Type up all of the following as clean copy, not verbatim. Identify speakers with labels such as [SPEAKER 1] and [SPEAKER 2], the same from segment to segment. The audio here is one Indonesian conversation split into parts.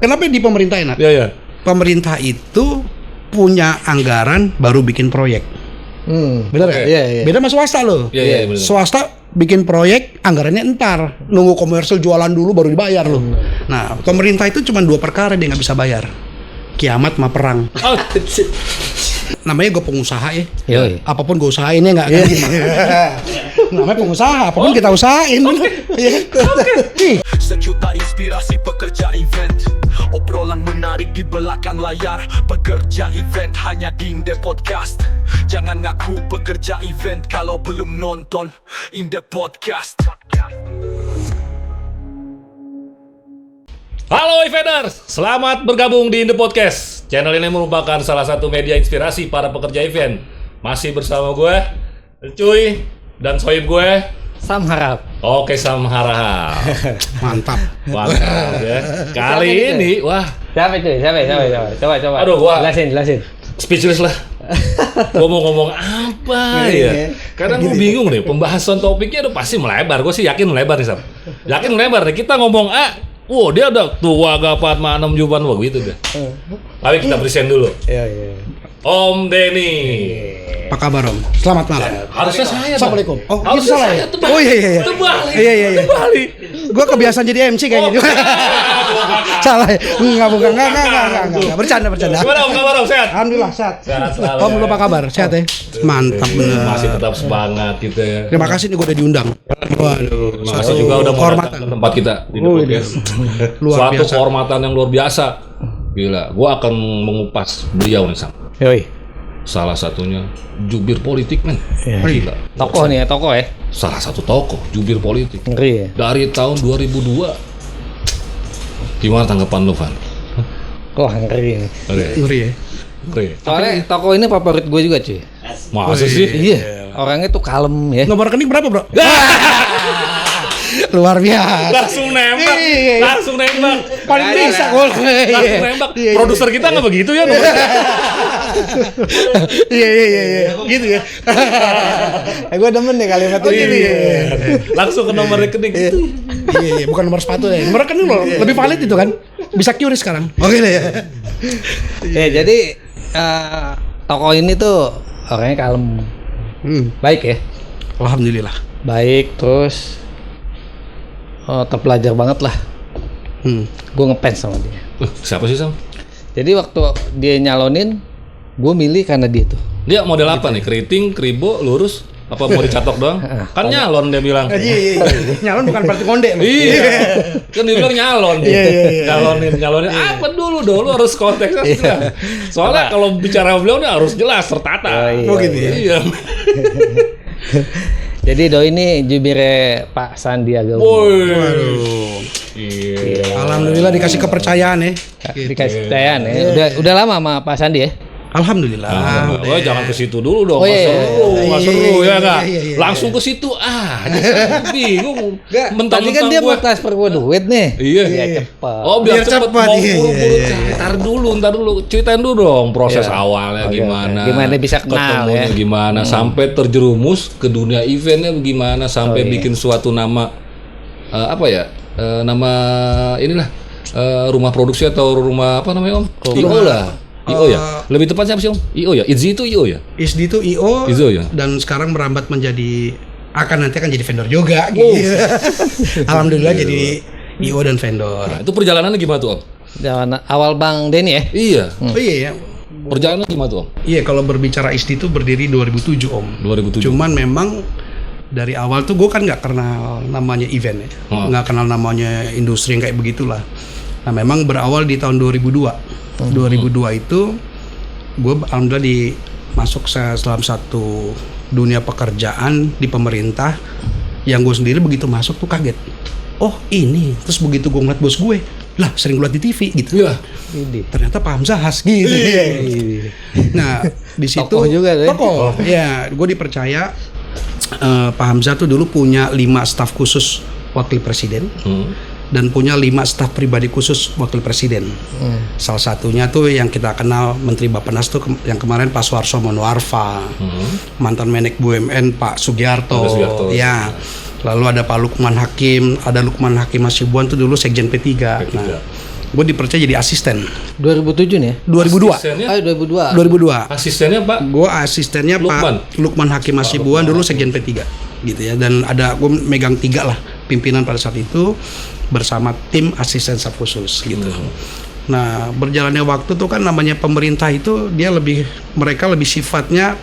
[SPEAKER 1] Kenapa di pemerintah enak?
[SPEAKER 2] Iya.
[SPEAKER 1] Pemerintah itu punya anggaran baru bikin proyek. Bener
[SPEAKER 2] Oke.
[SPEAKER 1] ya?
[SPEAKER 3] Iya.
[SPEAKER 1] Beda sama swasta loh.
[SPEAKER 2] Iya, bener.
[SPEAKER 1] Swasta bikin proyek anggarannya entar, nunggu komersil jualan dulu baru dibayar loh. Nah, pemerintah itu cuma 2 perkara dia nggak bisa bayar. Kiamat sama perang.
[SPEAKER 2] Oh,
[SPEAKER 1] Namanya gue pengusaha ya.
[SPEAKER 3] Yoi.
[SPEAKER 1] Apapun gue usahain ya nggak kan? Namanya pengusaha, apapun kita usahain.
[SPEAKER 4] Sejuta inspirasi pekerja event, obrolan menarik di belakang layar. Pekerja event hanya di Inde Podcast. Jangan ngaku pekerja event kalau belum nonton Inde Podcast.
[SPEAKER 2] halo Eventers, selamat bergabung di Inde Podcast. Channel ini merupakan salah satu media inspirasi para pekerja event. Masih bersama gue, Cuy, dan sohib gue.
[SPEAKER 3] Sam harap.
[SPEAKER 2] Oke, Sam Harahap.
[SPEAKER 1] Mantap.
[SPEAKER 2] Mantap ya. Kali ini, wah,
[SPEAKER 3] Siapa itu? Siapa? Coba.
[SPEAKER 2] Aduh, gua-
[SPEAKER 3] Jelasin.
[SPEAKER 2] speechless lah. Gue mau ngomong apa ya? Karena gue bingung nih, pembahasan topiknya udah pasti melebar. Gue sih yakin melebar nih, Sam. Yakin melebar nih. Kita ngomong wow, dia ada tua gapat manam juban begitu deh. Tapi kita present dulu.
[SPEAKER 3] Iya.
[SPEAKER 2] Om Denny.
[SPEAKER 1] Apa kabar Om? Selamat malam.
[SPEAKER 2] Harusnya saya. Bang.
[SPEAKER 1] Assalamualaikum. Oh,
[SPEAKER 2] Harusnya
[SPEAKER 1] itu salah
[SPEAKER 2] saya.
[SPEAKER 1] ya?
[SPEAKER 2] Terbalik.
[SPEAKER 1] Oh iya.
[SPEAKER 2] Terbalik.
[SPEAKER 1] Iya.
[SPEAKER 2] Terbalik.
[SPEAKER 1] Gue kebiasaan jadi MC kayaknya. Salah ya? Enggak. Bercanda.
[SPEAKER 2] Gimana Om, kabar Om? Sehat?
[SPEAKER 1] Alhamdulillah sehat.
[SPEAKER 2] Sehat selalu.
[SPEAKER 1] Om, lu apa kabar? Sehat ya? Mantap bener.
[SPEAKER 2] Masih tetap semangat gitu ya.
[SPEAKER 1] Terima kasih nih gue udah diundang. Waduh.
[SPEAKER 2] Terima kasih juga udah mau
[SPEAKER 1] kehormatan.
[SPEAKER 2] datang ke tempat kita di The
[SPEAKER 1] Oh,
[SPEAKER 2] Podcast.
[SPEAKER 1] Luar
[SPEAKER 2] Suatu
[SPEAKER 1] biasa.
[SPEAKER 2] kehormatan yang luar biasa. Gila, gua akan mengupas beliau nih, Sam.
[SPEAKER 3] Yoi.
[SPEAKER 2] Salah satunya jubir politik, men.
[SPEAKER 3] Iya.
[SPEAKER 2] Gila.
[SPEAKER 3] Tokoh nih ya, tokoh ya.
[SPEAKER 2] Salah satu tokoh jubir politik
[SPEAKER 3] Ngeri ya.
[SPEAKER 2] dari tahun 2002. Gimana tanggapan lu, Van?
[SPEAKER 3] Wah, ngeri nih.
[SPEAKER 1] Ngeri ya.
[SPEAKER 2] Ngeri.
[SPEAKER 3] Soalnya tokoh ini favorit gue juga, cuy.
[SPEAKER 2] Masa sih?
[SPEAKER 3] Iya. Orangnya tuh kalem ya.
[SPEAKER 1] Nomor rekening berapa bro? Luar biasa.
[SPEAKER 2] Langsung nembak.
[SPEAKER 1] Iya.
[SPEAKER 2] Langsung nembak.
[SPEAKER 1] Paling bisa gue.
[SPEAKER 2] Langsung nembak.
[SPEAKER 1] Iya.
[SPEAKER 2] Produser kita nggak begitu ya?
[SPEAKER 1] Iya. Gitu ya. Gue demen nih kalimat ini.
[SPEAKER 2] Iya. Langsung ke nomor rekening gitu.
[SPEAKER 1] Iya, bukan nomor sepatu ya. Nomor rekening loh, lebih valid itu kan. Bisa QRIS sekarang. Oke deh ya.
[SPEAKER 3] Ya, jadi tokoh ini tuh orangnya kalem. Baik ya.
[SPEAKER 1] Alhamdulillah.
[SPEAKER 3] Baik, terus terpelajar banget lah. Gue ngefans sama dia.
[SPEAKER 2] Siapa sih, Sam?
[SPEAKER 3] Jadi waktu dia nyalonin, gue milih karena dia tuh.
[SPEAKER 2] Dia model apa nih? Keriting, kribo, lurus? Apa mau dicatok doang? Kan nyalon dia bilang.
[SPEAKER 1] Iya. Nyalon bukan berarti konde.
[SPEAKER 2] Iya. Kan dia bilang nyalon.
[SPEAKER 1] Iya.
[SPEAKER 2] Nyalonin. Apa dulu harus konteksnya jelas. Soalnya kalau bicara beliau nih harus jelas tertata.
[SPEAKER 1] Oh gitu ya.
[SPEAKER 2] Iya.
[SPEAKER 3] Jadi Doi ini jubirnya Pak Sandiaga Uno.
[SPEAKER 2] Woi.
[SPEAKER 1] Waduh.
[SPEAKER 2] Iya.
[SPEAKER 1] Alhamdulillah dikasih kepercayaan ya.
[SPEAKER 3] Dikasih percayaan ya. Udah lama sama Pak Sandi ya.
[SPEAKER 1] Alhamdulillah.
[SPEAKER 2] Oh, jangan ke situ dulu dong.
[SPEAKER 3] Oh, iya.
[SPEAKER 2] Nggak seru ya nggak?
[SPEAKER 1] Iya.
[SPEAKER 2] Langsung ke situ bingung.
[SPEAKER 3] Tadi kan dia mau transfer gue duit nih.
[SPEAKER 2] Iya.
[SPEAKER 3] Ya cepet.
[SPEAKER 2] Oh, biar cepet
[SPEAKER 1] cepet,
[SPEAKER 2] mau
[SPEAKER 1] iya.
[SPEAKER 2] buru-buru. Ntar dulu. Ceritain dulu dong proses awalnya
[SPEAKER 3] Oke,
[SPEAKER 2] gimana.
[SPEAKER 3] oke. Gimana bisa kenal
[SPEAKER 2] ketemunya
[SPEAKER 3] ya.
[SPEAKER 2] gimana sampai terjerumus ke dunia eventnya bagaimana sampai bikin suatu nama nama inilah rumah produksi atau rumah apa namanya Om? IO lah. IO ya. Lebih tepatnya apa sih Om? IO ya. IZI itu IO ya.
[SPEAKER 1] ISDI itu IO
[SPEAKER 2] IZO ya?
[SPEAKER 1] dan sekarang merambat menjadi nanti akan jadi vendor juga gitu. Alhamdulillah jadi IO dan vendor.
[SPEAKER 2] Nah, itu perjalanannya gimana tuh Om?
[SPEAKER 3] Jangan awal Bang Denny ya.
[SPEAKER 2] Iya.
[SPEAKER 1] Oh iya ya.
[SPEAKER 2] Perjalanan gimana tuh Om?
[SPEAKER 1] Iya, kalau berbicara ISDI itu berdiri 2007 Om.
[SPEAKER 2] 2007.
[SPEAKER 1] Cuman memang dari awal tuh gue kan nggak kenal namanya event ya, nggak kenal namanya industri yang kayak begitulah. Nah memang berawal di tahun 2002. 2002 itu gue alhamdulillah masuk dalam satu dunia pekerjaan di pemerintah yang gue sendiri begitu masuk tuh kaget. Oh ini, terus begitu gue ngeliat bos gue, lah sering gue liat di TV gitu.
[SPEAKER 2] Iya.
[SPEAKER 1] Ternyata Pak Hamzahas gitu. Nah di situ
[SPEAKER 3] Tokoh juga tuh ya?
[SPEAKER 1] Tokoh. Ya, gue dipercaya Pak Hamzah tuh dulu punya 5 staf khusus wakil presiden dan punya 5 staf pribadi khusus wakil presiden. Salah satunya tuh yang kita kenal Menteri Bappenas tuh yang kemarin Pak Suharto Monoarfa, mantan Menek BUMN Pak Sugiarto. Ya. Lalu ada Pak Lukman Hakim, ada Lukman Hakim Hasibuan tuh dulu Sekjen P3. Gue dipercaya jadi asisten.
[SPEAKER 3] 2007 nih ya?
[SPEAKER 1] 2002.
[SPEAKER 2] Asistennya?
[SPEAKER 3] 2002.
[SPEAKER 2] Asistennya Pak?
[SPEAKER 1] Gue asistennya
[SPEAKER 2] Lukman.
[SPEAKER 1] Pak Lukman Hakim Hasibuan, dulu Sekjen P3 gitu ya. Dan gue megang 3 lah pimpinan pada saat itu bersama tim asisten staf khusus gitu. Nah, berjalannya waktu tuh kan namanya pemerintah itu mereka lebih sifatnya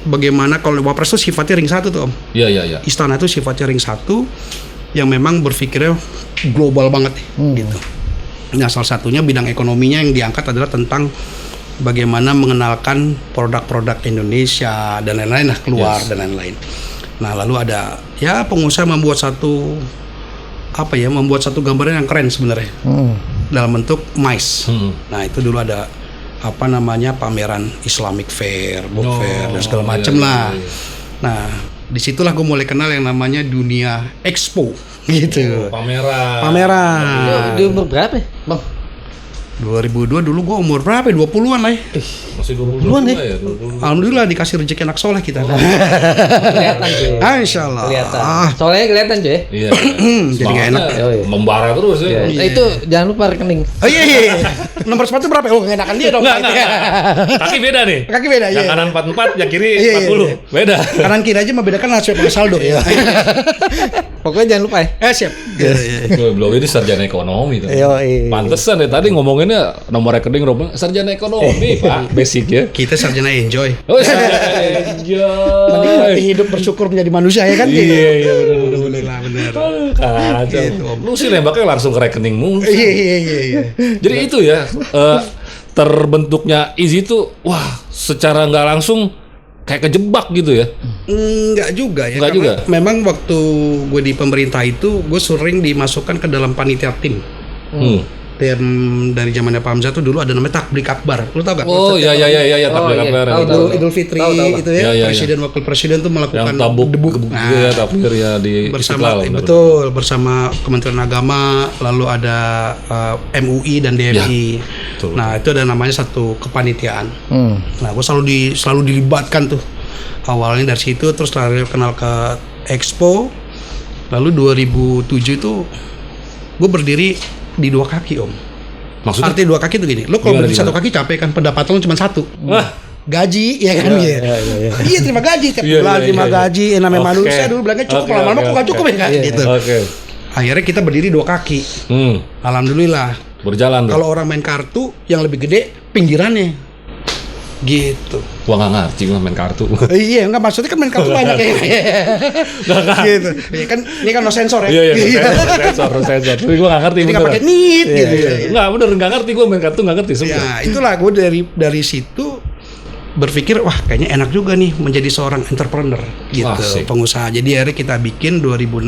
[SPEAKER 1] bagaimana, kalau Wapres itu sifatnya ring 1 tuh Om.
[SPEAKER 2] Iya.
[SPEAKER 1] Istana itu sifatnya ring 1 yang memang berpikirnya global banget gitu. Nah, salah satunya bidang ekonominya yang diangkat adalah tentang bagaimana mengenalkan produk-produk Indonesia dan lain-lain lah keluar dan lain-lain. Nah, lalu ada ya pengusaha membuat satu gambaran yang keren sebenarnya dalam bentuk MICE. Nah, itu dulu ada pameran Islamic Fair, Book Fair dan segala macam lah. Nah, disitulah gue mulai kenal yang namanya dunia expo gitu. Pameran.
[SPEAKER 3] Di umur berapa ya, Bang?
[SPEAKER 1] 2002 dulu gue umur berapa? 20-an lah ya.
[SPEAKER 2] Masih 20
[SPEAKER 1] Duluan ya.
[SPEAKER 2] ya. 20.
[SPEAKER 1] Alhamdulillah dikasih rezeki anak soleh kita.
[SPEAKER 3] Kelihatan cuy.
[SPEAKER 1] Insya Allah.
[SPEAKER 3] Kelihatan. Soalnya kelihatan cuy.
[SPEAKER 2] Iya.
[SPEAKER 1] Jadi nggak enak.
[SPEAKER 2] Membara terus ya.
[SPEAKER 3] Nah, itu jangan lupa rekening.
[SPEAKER 1] Oh iya. Nomor sepatu berapa? Oh, ngenakan dia dong.
[SPEAKER 2] Enggak. Kaki beda nih.
[SPEAKER 1] Kaki beda ya.
[SPEAKER 2] Yang kanan 44, yang kiri
[SPEAKER 1] Iya,
[SPEAKER 2] 40. Beda.
[SPEAKER 1] Kanan kiri aja membedakan hasil saldo ya.
[SPEAKER 3] Pokoknya jangan lupa ya.
[SPEAKER 1] Siap.
[SPEAKER 2] Belum ini sarjana ekonomi tuh.
[SPEAKER 3] Iya.
[SPEAKER 2] Pantesan ya tadi ngomonginnya nomor rekening sarjana ekonomi, Pak. Basic ya.
[SPEAKER 1] Kita sarjana enjoy.
[SPEAKER 2] Oh, sarjana enjoy.
[SPEAKER 1] Menikmati hidup, bersyukur menjadi manusia ya kan?
[SPEAKER 2] Iya,
[SPEAKER 1] benar.
[SPEAKER 2] Kacau.
[SPEAKER 1] Gitu, Om.
[SPEAKER 2] Lu sih nembaknya langsung ke rekeningmu.
[SPEAKER 1] Iya.
[SPEAKER 2] Jadi itu ya terbentuknya Easy itu wah secara nggak langsung kayak kejebak gitu ya.
[SPEAKER 1] Enggak juga ya.
[SPEAKER 2] Enggak juga.
[SPEAKER 1] Memang waktu gue di pemerintah itu gue sering dimasukkan ke dalam panitia tim. Tim dari zamannya Pak Hamzah tuh dulu ada namanya Takbir Akbar. Lu tau gak?
[SPEAKER 2] Oh iya Takbir Akbar.
[SPEAKER 1] Idul Fitri itu ya.
[SPEAKER 2] Iya.
[SPEAKER 1] Presiden wakil presiden tuh melakukan
[SPEAKER 2] Yang tabuk
[SPEAKER 1] debuk.
[SPEAKER 2] ya takbir ya di
[SPEAKER 1] Bersama
[SPEAKER 2] Istiqlal,
[SPEAKER 1] betul bersama Kementerian Agama, lalu ada MUI dan DMI.
[SPEAKER 2] betul.
[SPEAKER 1] Nah, itu ada namanya satu kepanitiaan. Nah, gue selalu dilibatkan tuh. Awalnya dari situ terus lalu kenal ke Expo. Lalu 2007 itu gue berdiri di 2 kaki Om.
[SPEAKER 2] Maksudnya?
[SPEAKER 1] Arti 2 kaki itu gini, lo kalau berdiri 1 kaki capek kan, pendapat lo cuma 1. Gaji ya kan gitu. Iya terima gaji tiap bulan, terima gaji. Namanya manusia dulu bilangnya cukup, lama-lama kok nggak cukup ya kan gitu. Akhirnya kita berdiri 2 kaki. Alhamdulillah.
[SPEAKER 2] Berjalan.
[SPEAKER 1] Kalau orang main kartu yang lebih gede pinggirannya. Gitu.
[SPEAKER 2] Gua nggak ngerti gua main kartu.
[SPEAKER 1] Iya, enggak maksudnya kan main kartu banyak ya. Gitu. Ya kan ini kan no sensor ya.
[SPEAKER 2] Iya, sensor. Tapi gua nggak ngerti.
[SPEAKER 1] Jadi nggak pakai nit gitu.
[SPEAKER 2] Nggak bener nggak ngerti gua main kartu nggak ngerti sebenarnya.
[SPEAKER 1] Ya itulah gue dari situ berpikir wah kayaknya enak juga nih menjadi seorang entrepreneur gitu, pengusaha. Jadi akhirnya kita bikin 2006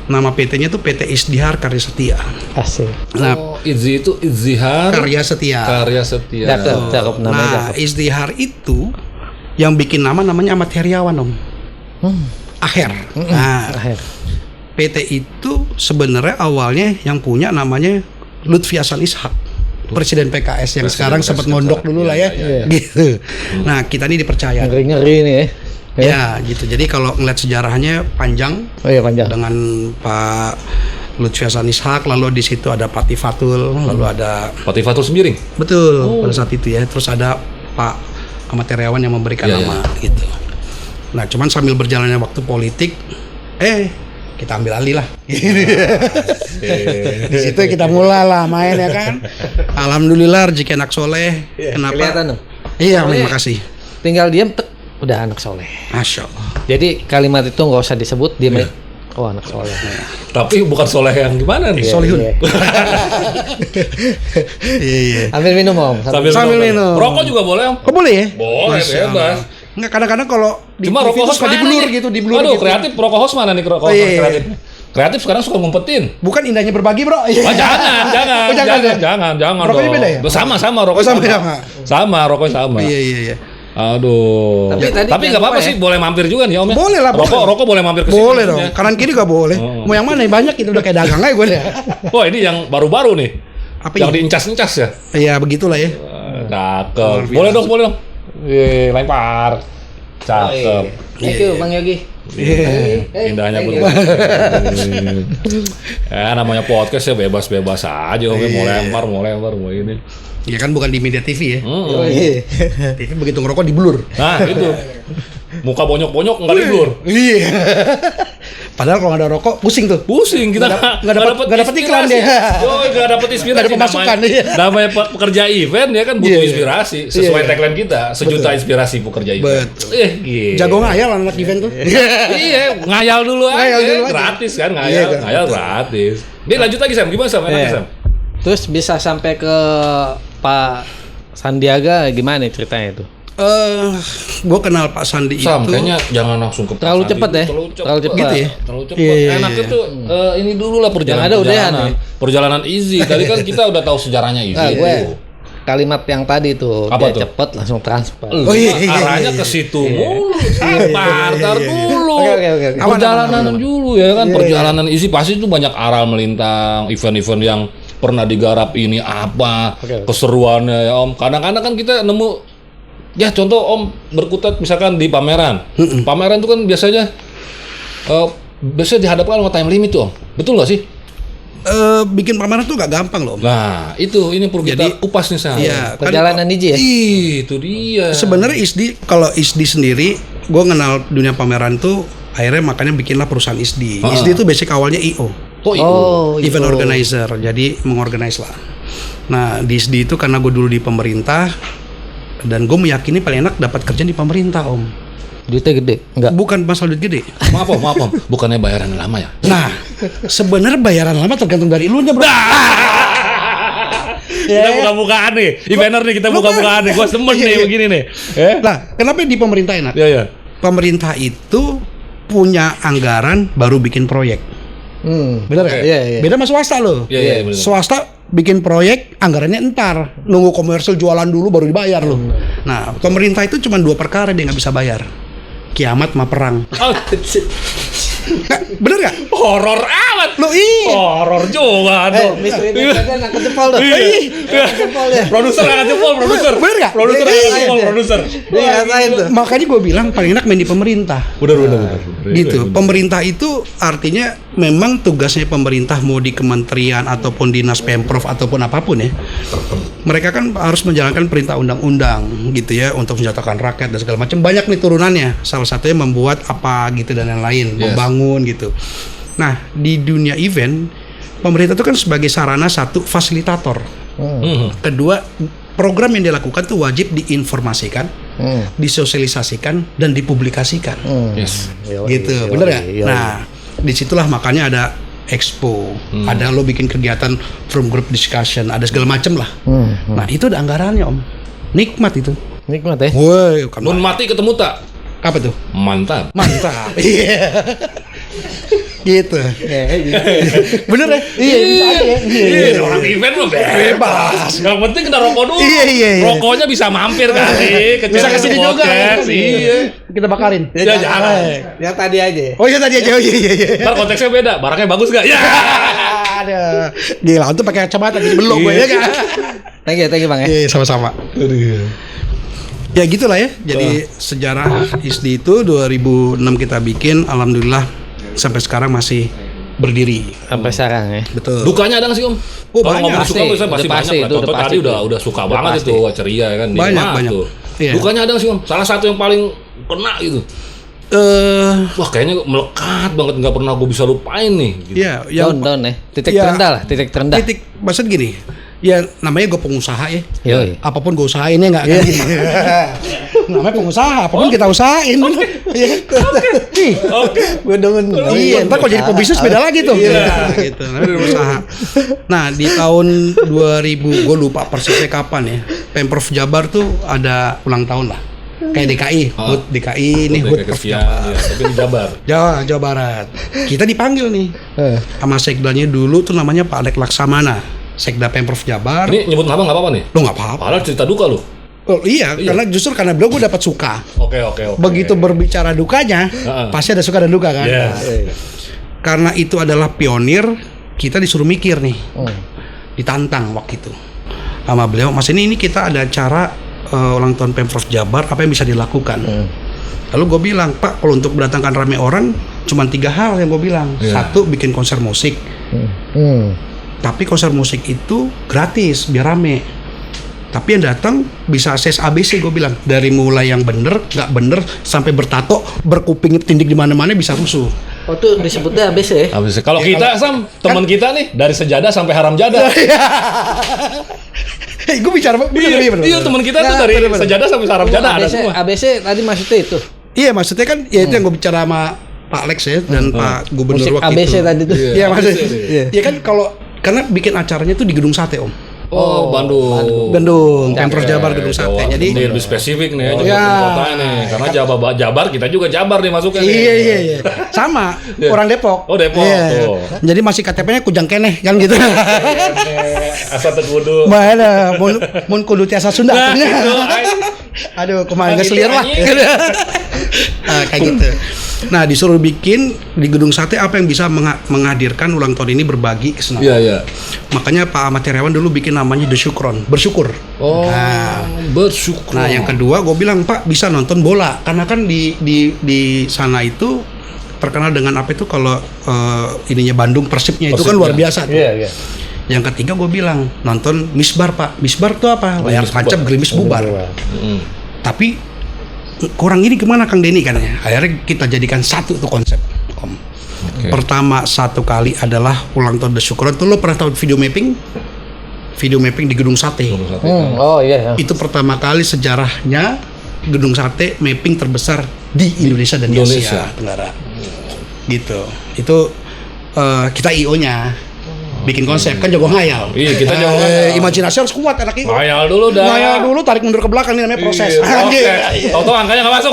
[SPEAKER 1] nama PT-nya tuh PT Izdihar Karya Setia.
[SPEAKER 3] Asik.
[SPEAKER 1] Nah,
[SPEAKER 2] Izzi itu Izdihar
[SPEAKER 1] Karya Setia.
[SPEAKER 3] Cakep namanya.
[SPEAKER 1] Nah, Izdihar itu yang bikin namanya Ahmad Heriawan Om. Aher. Nah, PT itu sebenarnya awalnya yang punya namanya Lutfi Hasan Ishak. Presiden PKS yang sekarang sempat mondok dulu lah ya. Gitu. Nah, kita ini dipercaya.
[SPEAKER 3] Ngeri nih ya.
[SPEAKER 1] Ya, gitu. Jadi kalau ngeliat sejarahnya panjang.
[SPEAKER 3] Oh iya panjang.
[SPEAKER 1] Dengan Pak Lutfi Hasan Ishak, lalu di situ ada Pak Tifatul, lalu ada
[SPEAKER 2] Pak Tifatul Sembiring.
[SPEAKER 1] Betul, pada saat itu ya. Terus ada Pak Ahmad Heriawan yang memberikan nama gitu. Nah, cuman sambil berjalannya waktu politik kita ambil alih lah. Di situ kita mulai lah main ya kan. Alhamdulillah rezeki anak soleh. Kenapa?
[SPEAKER 3] Kelihatan dong.
[SPEAKER 1] Iya, terima kasih.
[SPEAKER 3] Tinggal diam udah anak soleh.
[SPEAKER 1] Masya Allah.
[SPEAKER 3] Jadi kalimat itu nggak usah disebut, dia oh anak soleh.
[SPEAKER 2] Tapi bukan soleh yang gimana nih?
[SPEAKER 1] Solihun.
[SPEAKER 3] Iya. Ambil minum Om.
[SPEAKER 1] Sambil minum.
[SPEAKER 2] Rokok juga boleh Om?
[SPEAKER 1] Kok boleh ya?
[SPEAKER 2] Boleh, bebas.
[SPEAKER 1] Enggak, kadang-kadang kalau di
[SPEAKER 2] Cuma
[SPEAKER 1] TV
[SPEAKER 2] rokok
[SPEAKER 1] tuh
[SPEAKER 2] host
[SPEAKER 1] suka
[SPEAKER 2] mana
[SPEAKER 1] diblur
[SPEAKER 2] nih?
[SPEAKER 1] gitu, diblur
[SPEAKER 2] Aduh,
[SPEAKER 1] gitu.
[SPEAKER 2] kreatif rokok host mana nih rokok kreatif? Kreatif sekarang suka ngumpetin.
[SPEAKER 1] Bukan indahnya berbagi, Bro.
[SPEAKER 2] Jangan.
[SPEAKER 1] Rokoknya beda ya?
[SPEAKER 2] Sama rokok sama, rokoknya sama.
[SPEAKER 1] Iya.
[SPEAKER 2] Aduh. Tapi nggak apa-apa sih, boleh mampir juga nih Om ya.
[SPEAKER 1] Boleh lah.
[SPEAKER 2] Rokok boleh mampir ke sini.
[SPEAKER 1] Boleh dong. Kanan kiri nggak boleh. Mau yang mana? Banyak itu udah kayak dagang aja gue deh.
[SPEAKER 2] Wah, ini yang baru-baru nih.
[SPEAKER 1] Apa
[SPEAKER 2] yang
[SPEAKER 1] ini?
[SPEAKER 2] diincas-incas ya?
[SPEAKER 1] Iya, begitulah ya.
[SPEAKER 2] Cakep. Boleh dong. Lempar. Cakep.
[SPEAKER 3] Thank you Bang Yogi.
[SPEAKER 2] Indahnya berbagi. Namanya podcast ya bebas-bebas aja, mau lempar, mau ini.
[SPEAKER 1] Ya kan bukan di media TV ya. TV begitu ngerokok diblur.
[SPEAKER 2] Nah itu. Muka bonyok-bonyok nggak diblur.
[SPEAKER 1] Iya. Padahal kalau nggak ada rokok pusing tuh.
[SPEAKER 2] Pusing kita
[SPEAKER 1] nggak dapat iklan dia.
[SPEAKER 2] Nggak dapat inspirasi.
[SPEAKER 1] Nggak ada pemasukan.
[SPEAKER 2] Namanya pekerja event ya kan butuh inspirasi. Sesuai tagline kita, sejuta inspirasi pekerja event.
[SPEAKER 1] Betul.
[SPEAKER 2] Gitu.
[SPEAKER 1] Jago ngayal anak event tuh.
[SPEAKER 2] Iya, ngayal dulu aja. Gratis kan ngayal gratis. Ini lanjut lagi Sam, gimana Sam? Enaknya Sam?
[SPEAKER 3] Terus bisa sampai ke Pak Sandiaga gimana ceritanya itu?
[SPEAKER 1] Gue kenal Pak Sandi
[SPEAKER 2] Sam,
[SPEAKER 1] itu.
[SPEAKER 2] kayaknya jangan langsung ke
[SPEAKER 3] Terlalu cepat ya? Terlalu cepat
[SPEAKER 1] gitu ya?
[SPEAKER 2] Terlalu cepat.
[SPEAKER 1] Iya.
[SPEAKER 2] Enaknya tuh ini dulu lah perjalanan Easy. Tadi kan kita udah tahu sejarahnya Easy.
[SPEAKER 3] Gue kalimat yang tadi tuh
[SPEAKER 2] apa
[SPEAKER 3] dia
[SPEAKER 2] tuh?
[SPEAKER 3] cepet langsung transfer.
[SPEAKER 2] Arahnya ke situ mulu. Sabar dulu.
[SPEAKER 3] Oke.
[SPEAKER 2] Perjalanan dulu ya kan. Perjalanan Easy pasti tuh banyak aral melintang, event-event yang pernah digarap ini apa, keseruannya ya Om. Kadang-kadang kan kita nemu ya contoh Om berkutat misalkan di pameran. Pameran itu kan biasanya dihadapkan sama time limit tuh Om. Betul nggak sih?
[SPEAKER 1] Bikin pameran tuh gak gampang loh.
[SPEAKER 2] Nah itu ini perlu kita kupas nih Sam.
[SPEAKER 1] Iya,
[SPEAKER 3] Perjalanan ISDI ya?
[SPEAKER 2] Itu dia.
[SPEAKER 1] Sebenarnya kalau ISDI sendiri, gue kenal dunia pameran tuh akhirnya makanya bikinlah perusahaan ISDI. ISDI itu basic awalnya IO. Event organizer. Jadi mengorganize lah. Nah di ISDI itu karena gue dulu di pemerintah dan gue meyakini paling enak dapat kerja di pemerintah Om.
[SPEAKER 3] Duitnya gede? Enggak.
[SPEAKER 1] Bukan masalah duit gede.
[SPEAKER 2] Maaf Om. Bukannya bayaran lama ya?
[SPEAKER 1] Nah, sebenarnya bayaran lama tergantung dari elunya, Bro.
[SPEAKER 2] Kita buka-bukaan nih. Eventer nih kita buka-bukaan nih. Gua semen nih begini nih.
[SPEAKER 1] Nah, kenapa di pemerintah enak?
[SPEAKER 2] Iya.
[SPEAKER 1] Pemerintah itu punya anggaran baru bikin proyek. Bener nggak?
[SPEAKER 3] Iya.
[SPEAKER 1] Beda sama swasta loh.
[SPEAKER 2] Iya, bener.
[SPEAKER 1] Swasta bikin proyek anggarannya entar, nunggu komersil jualan dulu baru dibayar loh. Nah, pemerintah itu cuma 2 perkara dia nggak bisa bayar. Kiamat sama perang. Bener nggak?
[SPEAKER 2] Horor amat.
[SPEAKER 1] Lo iya.
[SPEAKER 2] Horor juga tuh.
[SPEAKER 3] Misteri Indonesia angkat jempol tuh. Jempol ya.
[SPEAKER 2] Produser angkat jempol, produser.
[SPEAKER 1] Bener nggak?
[SPEAKER 2] Produser angkat jempol, produser.
[SPEAKER 3] Dia ngatain tuh.
[SPEAKER 1] Makanya gue bilang paling enak main di pemerintah.
[SPEAKER 2] Bener.
[SPEAKER 1] Gitu. Pemerintah itu artinya memang tugasnya pemerintah mau di kementerian ataupun dinas Pemprov ataupun apapun ya. Mereka kan harus menjalankan perintah undang-undang gitu ya untuk menjatuhkan rakyat dan segala macam. Banyak nih turunannya. Salah satunya membuat apa gitu dan lain-lain, membangun gitu. Nah, di dunia event pemerintah itu kan sebagai sarana satu fasilitator. Kedua, program yang dilakukan tuh wajib diinformasikan, disosialisasikan dan dipublikasikan. Gitu, bener nggak? Nah, disitulah makanya ada expo, ada lo bikin kegiatan from group discussion, ada segala macem lah. Nah itu ada anggarannya Om, nikmat itu.
[SPEAKER 3] Nikmat ya?
[SPEAKER 1] Woi,
[SPEAKER 2] Nun mati ketemu tak?
[SPEAKER 1] Apa tuh?
[SPEAKER 2] Mantap.
[SPEAKER 1] Iya. Gitu. Bener ya? Iya.
[SPEAKER 2] Orang event mah bebas. Yang penting kena rokok dulu.
[SPEAKER 1] Iya.
[SPEAKER 2] Rokoknya bisa mampir kali.
[SPEAKER 1] Bisa kesini juga.
[SPEAKER 2] Iya.
[SPEAKER 1] Kita bakarin.
[SPEAKER 2] Ya jangan.
[SPEAKER 3] Yang tadi aja.
[SPEAKER 1] Oh iya tadi aja. Iya.
[SPEAKER 2] Ntar konteksnya beda. Barangnya bagus gak? Ya.
[SPEAKER 1] Ada. Gila, untuk pakai kacamata jadi belok gue ya kan.
[SPEAKER 3] Thank you Bang ya.
[SPEAKER 1] Iya, sama-sama. Ya gitulah ya. Jadi sejarah ISDI itu 2006 kita bikin, alhamdulillah sampai sekarang masih berdiri.
[SPEAKER 3] Sampai sekarang ya.
[SPEAKER 1] Betul.
[SPEAKER 2] Dukanya ada nggak sih Om?
[SPEAKER 1] Oh,
[SPEAKER 2] kalau
[SPEAKER 1] banyak.
[SPEAKER 2] ngomong suka tuh pasti banyak lah.
[SPEAKER 3] itu
[SPEAKER 2] Contoh tadi udah suka banget itu ceria kan.
[SPEAKER 1] Banyak.
[SPEAKER 2] Tuh.
[SPEAKER 1] Iya.
[SPEAKER 2] Dukanya ada nggak sih Om? Salah satu yang paling kena gitu. Wah kayaknya melekat banget, nggak pernah gue bisa lupain nih. Gitu.
[SPEAKER 1] Iya. Yang
[SPEAKER 3] Down ya. Titik terendah.
[SPEAKER 1] maksud gini. Ya namanya gue pengusaha ya.
[SPEAKER 3] Yoi.
[SPEAKER 1] Apapun gue usahain ya nggak kan? Namanya pengusaha, apapun kita usahain.
[SPEAKER 2] Oke.
[SPEAKER 3] Gue demen.
[SPEAKER 1] Iya, ntar kalau jadi pebisnis beda lagi tuh.
[SPEAKER 2] Iya.
[SPEAKER 1] Gitu, namanya usaha. Nah di tahun 2000, gue lupa persisnya kapan ya. Pemprov Jabar tuh ada ulang tahun lah. Kayak DKI, HUT DKI ini HUT Pemprov Jabar.
[SPEAKER 2] Ya, tapi di Jabar.
[SPEAKER 1] Jawa Barat. Kita dipanggil nih sama sekdanya dulu tuh namanya Pak Alek Laksamana. Sekda Pemprov Jabar.
[SPEAKER 2] Ini nyebut nama nggak apa-apa nih?
[SPEAKER 1] Lo nggak apa-apa.
[SPEAKER 2] Padahal cerita duka lo.
[SPEAKER 1] Oh, iya, karena justru karena beliau gue dapat suka.
[SPEAKER 2] Oke.
[SPEAKER 1] Begitu berbicara dukanya, pasti ada suka dan duka kan.
[SPEAKER 2] Yes.
[SPEAKER 1] Karena itu adalah pionir, kita disuruh mikir nih, ditantang waktu itu sama beliau. Mas ini kita ada acara ulang tahun Pemprov Jabar, apa yang bisa dilakukan? Lalu gue bilang, Pak, kalau untuk mendatangkan rame orang, cuma 3 hal yang gue bilang. Satu, bikin konser musik. Tapi konser musik itu gratis, biar rame. Tapi yang datang bisa akses ABC, gue bilang. Dari mulai yang bener, nggak bener, sampai bertato, berkuping tindik di mana-mana bisa rusuh.
[SPEAKER 3] Oh tuh disebutnya ABC ya?
[SPEAKER 2] ABC. Kalau kita Sam, teman kita nih dari sejadah sampai haram jadah.
[SPEAKER 1] Gue bicara bener.
[SPEAKER 2] Iya, teman kita tuh dari sejadah sampai haram jadah ada semua.
[SPEAKER 3] ABC tadi maksudnya itu.
[SPEAKER 1] Iya, maksudnya kan ya itu yang gue bicara sama Pak Lex ya dan Pak Gubernur
[SPEAKER 3] Musik
[SPEAKER 1] waktu
[SPEAKER 3] ABC
[SPEAKER 1] itu.
[SPEAKER 3] tadi tuh.
[SPEAKER 1] Iya, maksudnya. Iya kan karena bikin acaranya tuh di Gedung Sate, Om.
[SPEAKER 2] Oh,
[SPEAKER 1] Bandung, Pemprov Jabar Gedung Sate. Jadi
[SPEAKER 2] ini lebih spesifik nih ya, kota nih. Karena Jabar kita juga Jabar nih masuknya.
[SPEAKER 1] Iya. Sama, orang Depok.
[SPEAKER 2] Oh, Depok. Tuh.
[SPEAKER 1] Jadi masih KTP-nya Kujang Keneh kan gitu.
[SPEAKER 2] Asal Tegudu.
[SPEAKER 1] Mana mun kudu tiasa Sunda. Aduh, kemarin ngeselir lah. Kayak gitu. Nah, disuruh bikin di Gedung Sate apa yang bisa menghadirkan ulang tahun ini berbagi kesenangan.
[SPEAKER 2] Iya.
[SPEAKER 1] Makanya Pak Ahmad Heriawan dulu bikin namanya The Syukron, bersyukur.
[SPEAKER 2] Oh, bersyukur.
[SPEAKER 1] Nah, yang kedua gue bilang, Pak, bisa nonton bola karena kan di sana itu terkenal dengan apa itu kalau ininya Bandung Persibnya itu kan luar biasa tuh.
[SPEAKER 3] Iya.
[SPEAKER 1] Yang ketiga gue bilang nonton Misbar, Pak. Misbar tuh apa? Layar tancap gerimis bubar. Tapi kurang ini kemana Kang Denny kan ya? Akhirnya kita jadikan satu tuh konsep, Om. Pertama satu kali adalah ulang tahun The Syukuran. Tuh lo pernah tahu video mapping di Gedung Sate?
[SPEAKER 3] Oh iya.
[SPEAKER 1] Itu pertama kali sejarahnya Gedung Sate mapping terbesar di Indonesia dan di Asia Tenggara. Gitu. Itu kita IO-nya bikin konsep kan jago ngayal.
[SPEAKER 2] Iya, kita jago ngayal.
[SPEAKER 1] Imajinasi harus kuat anak IO.
[SPEAKER 2] Ngayal dulu dah.
[SPEAKER 1] Ngayal dulu, tarik mundur ke belakang ini namanya proses.
[SPEAKER 2] Tahu-tahu angkanya nggak masuk.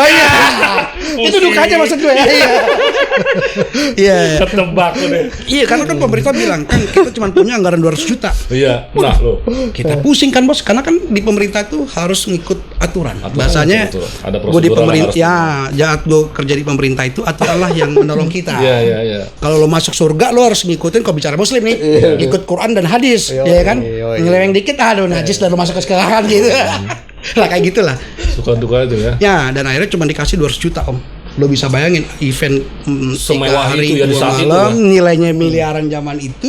[SPEAKER 1] Itu dukanya maksud gue. Iya.
[SPEAKER 2] Ketebak deh.
[SPEAKER 1] Iya, karena kan pemerintah bilang kan kita cuma punya anggaran 200 juta.
[SPEAKER 2] Iya. Nah, lo.
[SPEAKER 1] Kita pusing kan, Bos, karena kan di pemerintah tuh harus ngikut aturan. Bahasanya
[SPEAKER 2] ada
[SPEAKER 1] gue di pemerintah jahat gue kerja di pemerintah itu aturan lah yang menolong kita.
[SPEAKER 2] Iya.
[SPEAKER 1] Kalau lo masuk surga lo harus ngikutin kalau bicara muslim nih. Ikut Quran dan hadis, ya kan? Ngeleweng dikit, najis dan lo masuk ke sekolahan gitu. Lah kayak gitulah.
[SPEAKER 2] Suka duka itu ya.
[SPEAKER 1] Ya, dan akhirnya cuma dikasih 200 juta, Om. Lo bisa bayangin event
[SPEAKER 2] semewah
[SPEAKER 1] hari
[SPEAKER 2] itu ya di saat
[SPEAKER 1] malam,
[SPEAKER 2] itu ya?
[SPEAKER 1] Nilainya miliaran zaman itu.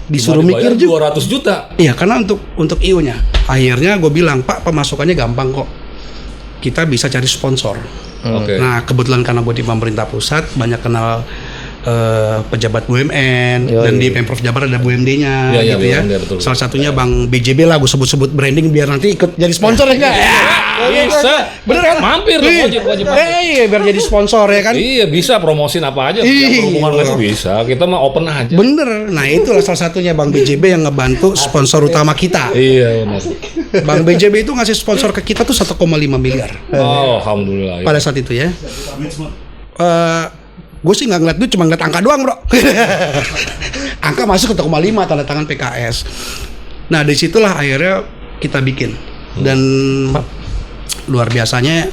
[SPEAKER 1] Disuruh mikir juga
[SPEAKER 2] 200 juta.
[SPEAKER 1] Iya, karena untuk IO-nya. Akhirnya gue bilang, Pak, pemasukannya gampang kok. Kita bisa cari sponsor. Nah, kebetulan karena gue di pemerintah pusat banyak kenal pejabat BUMN dan di Pemprov Jabar ada BUMD-nya gitu ya.
[SPEAKER 2] Betul.
[SPEAKER 1] Salah satunya Bang BJB lah, gue sebut-sebut branding biar nanti ikut jadi sponsor ya enggak?
[SPEAKER 2] Bisa.
[SPEAKER 1] Bener kan?
[SPEAKER 2] Mampir loh, wajib.
[SPEAKER 1] Iya, biar jadi sponsor ya kan?
[SPEAKER 2] Iya, bisa promosin apa aja. Yang berhubungan itu bisa. Kita mah open aja.
[SPEAKER 1] Bener. Nah, itulah salah satunya Bang BJB yang ngebantu sponsor utama kita.
[SPEAKER 2] Iya, benar.
[SPEAKER 1] Bang BJB itu ngasih sponsor ke kita tuh 1,5 miliar.
[SPEAKER 2] Oh, alhamdulillah.
[SPEAKER 1] Pada saat itu ya. Gue sih nggak ngeliat duit, cuma ngeliat angka doang, bro. Angka masuk ke 1,5, tanda tangan PKS. Nah, disitulah akhirnya kita bikin. Dan luar biasanya,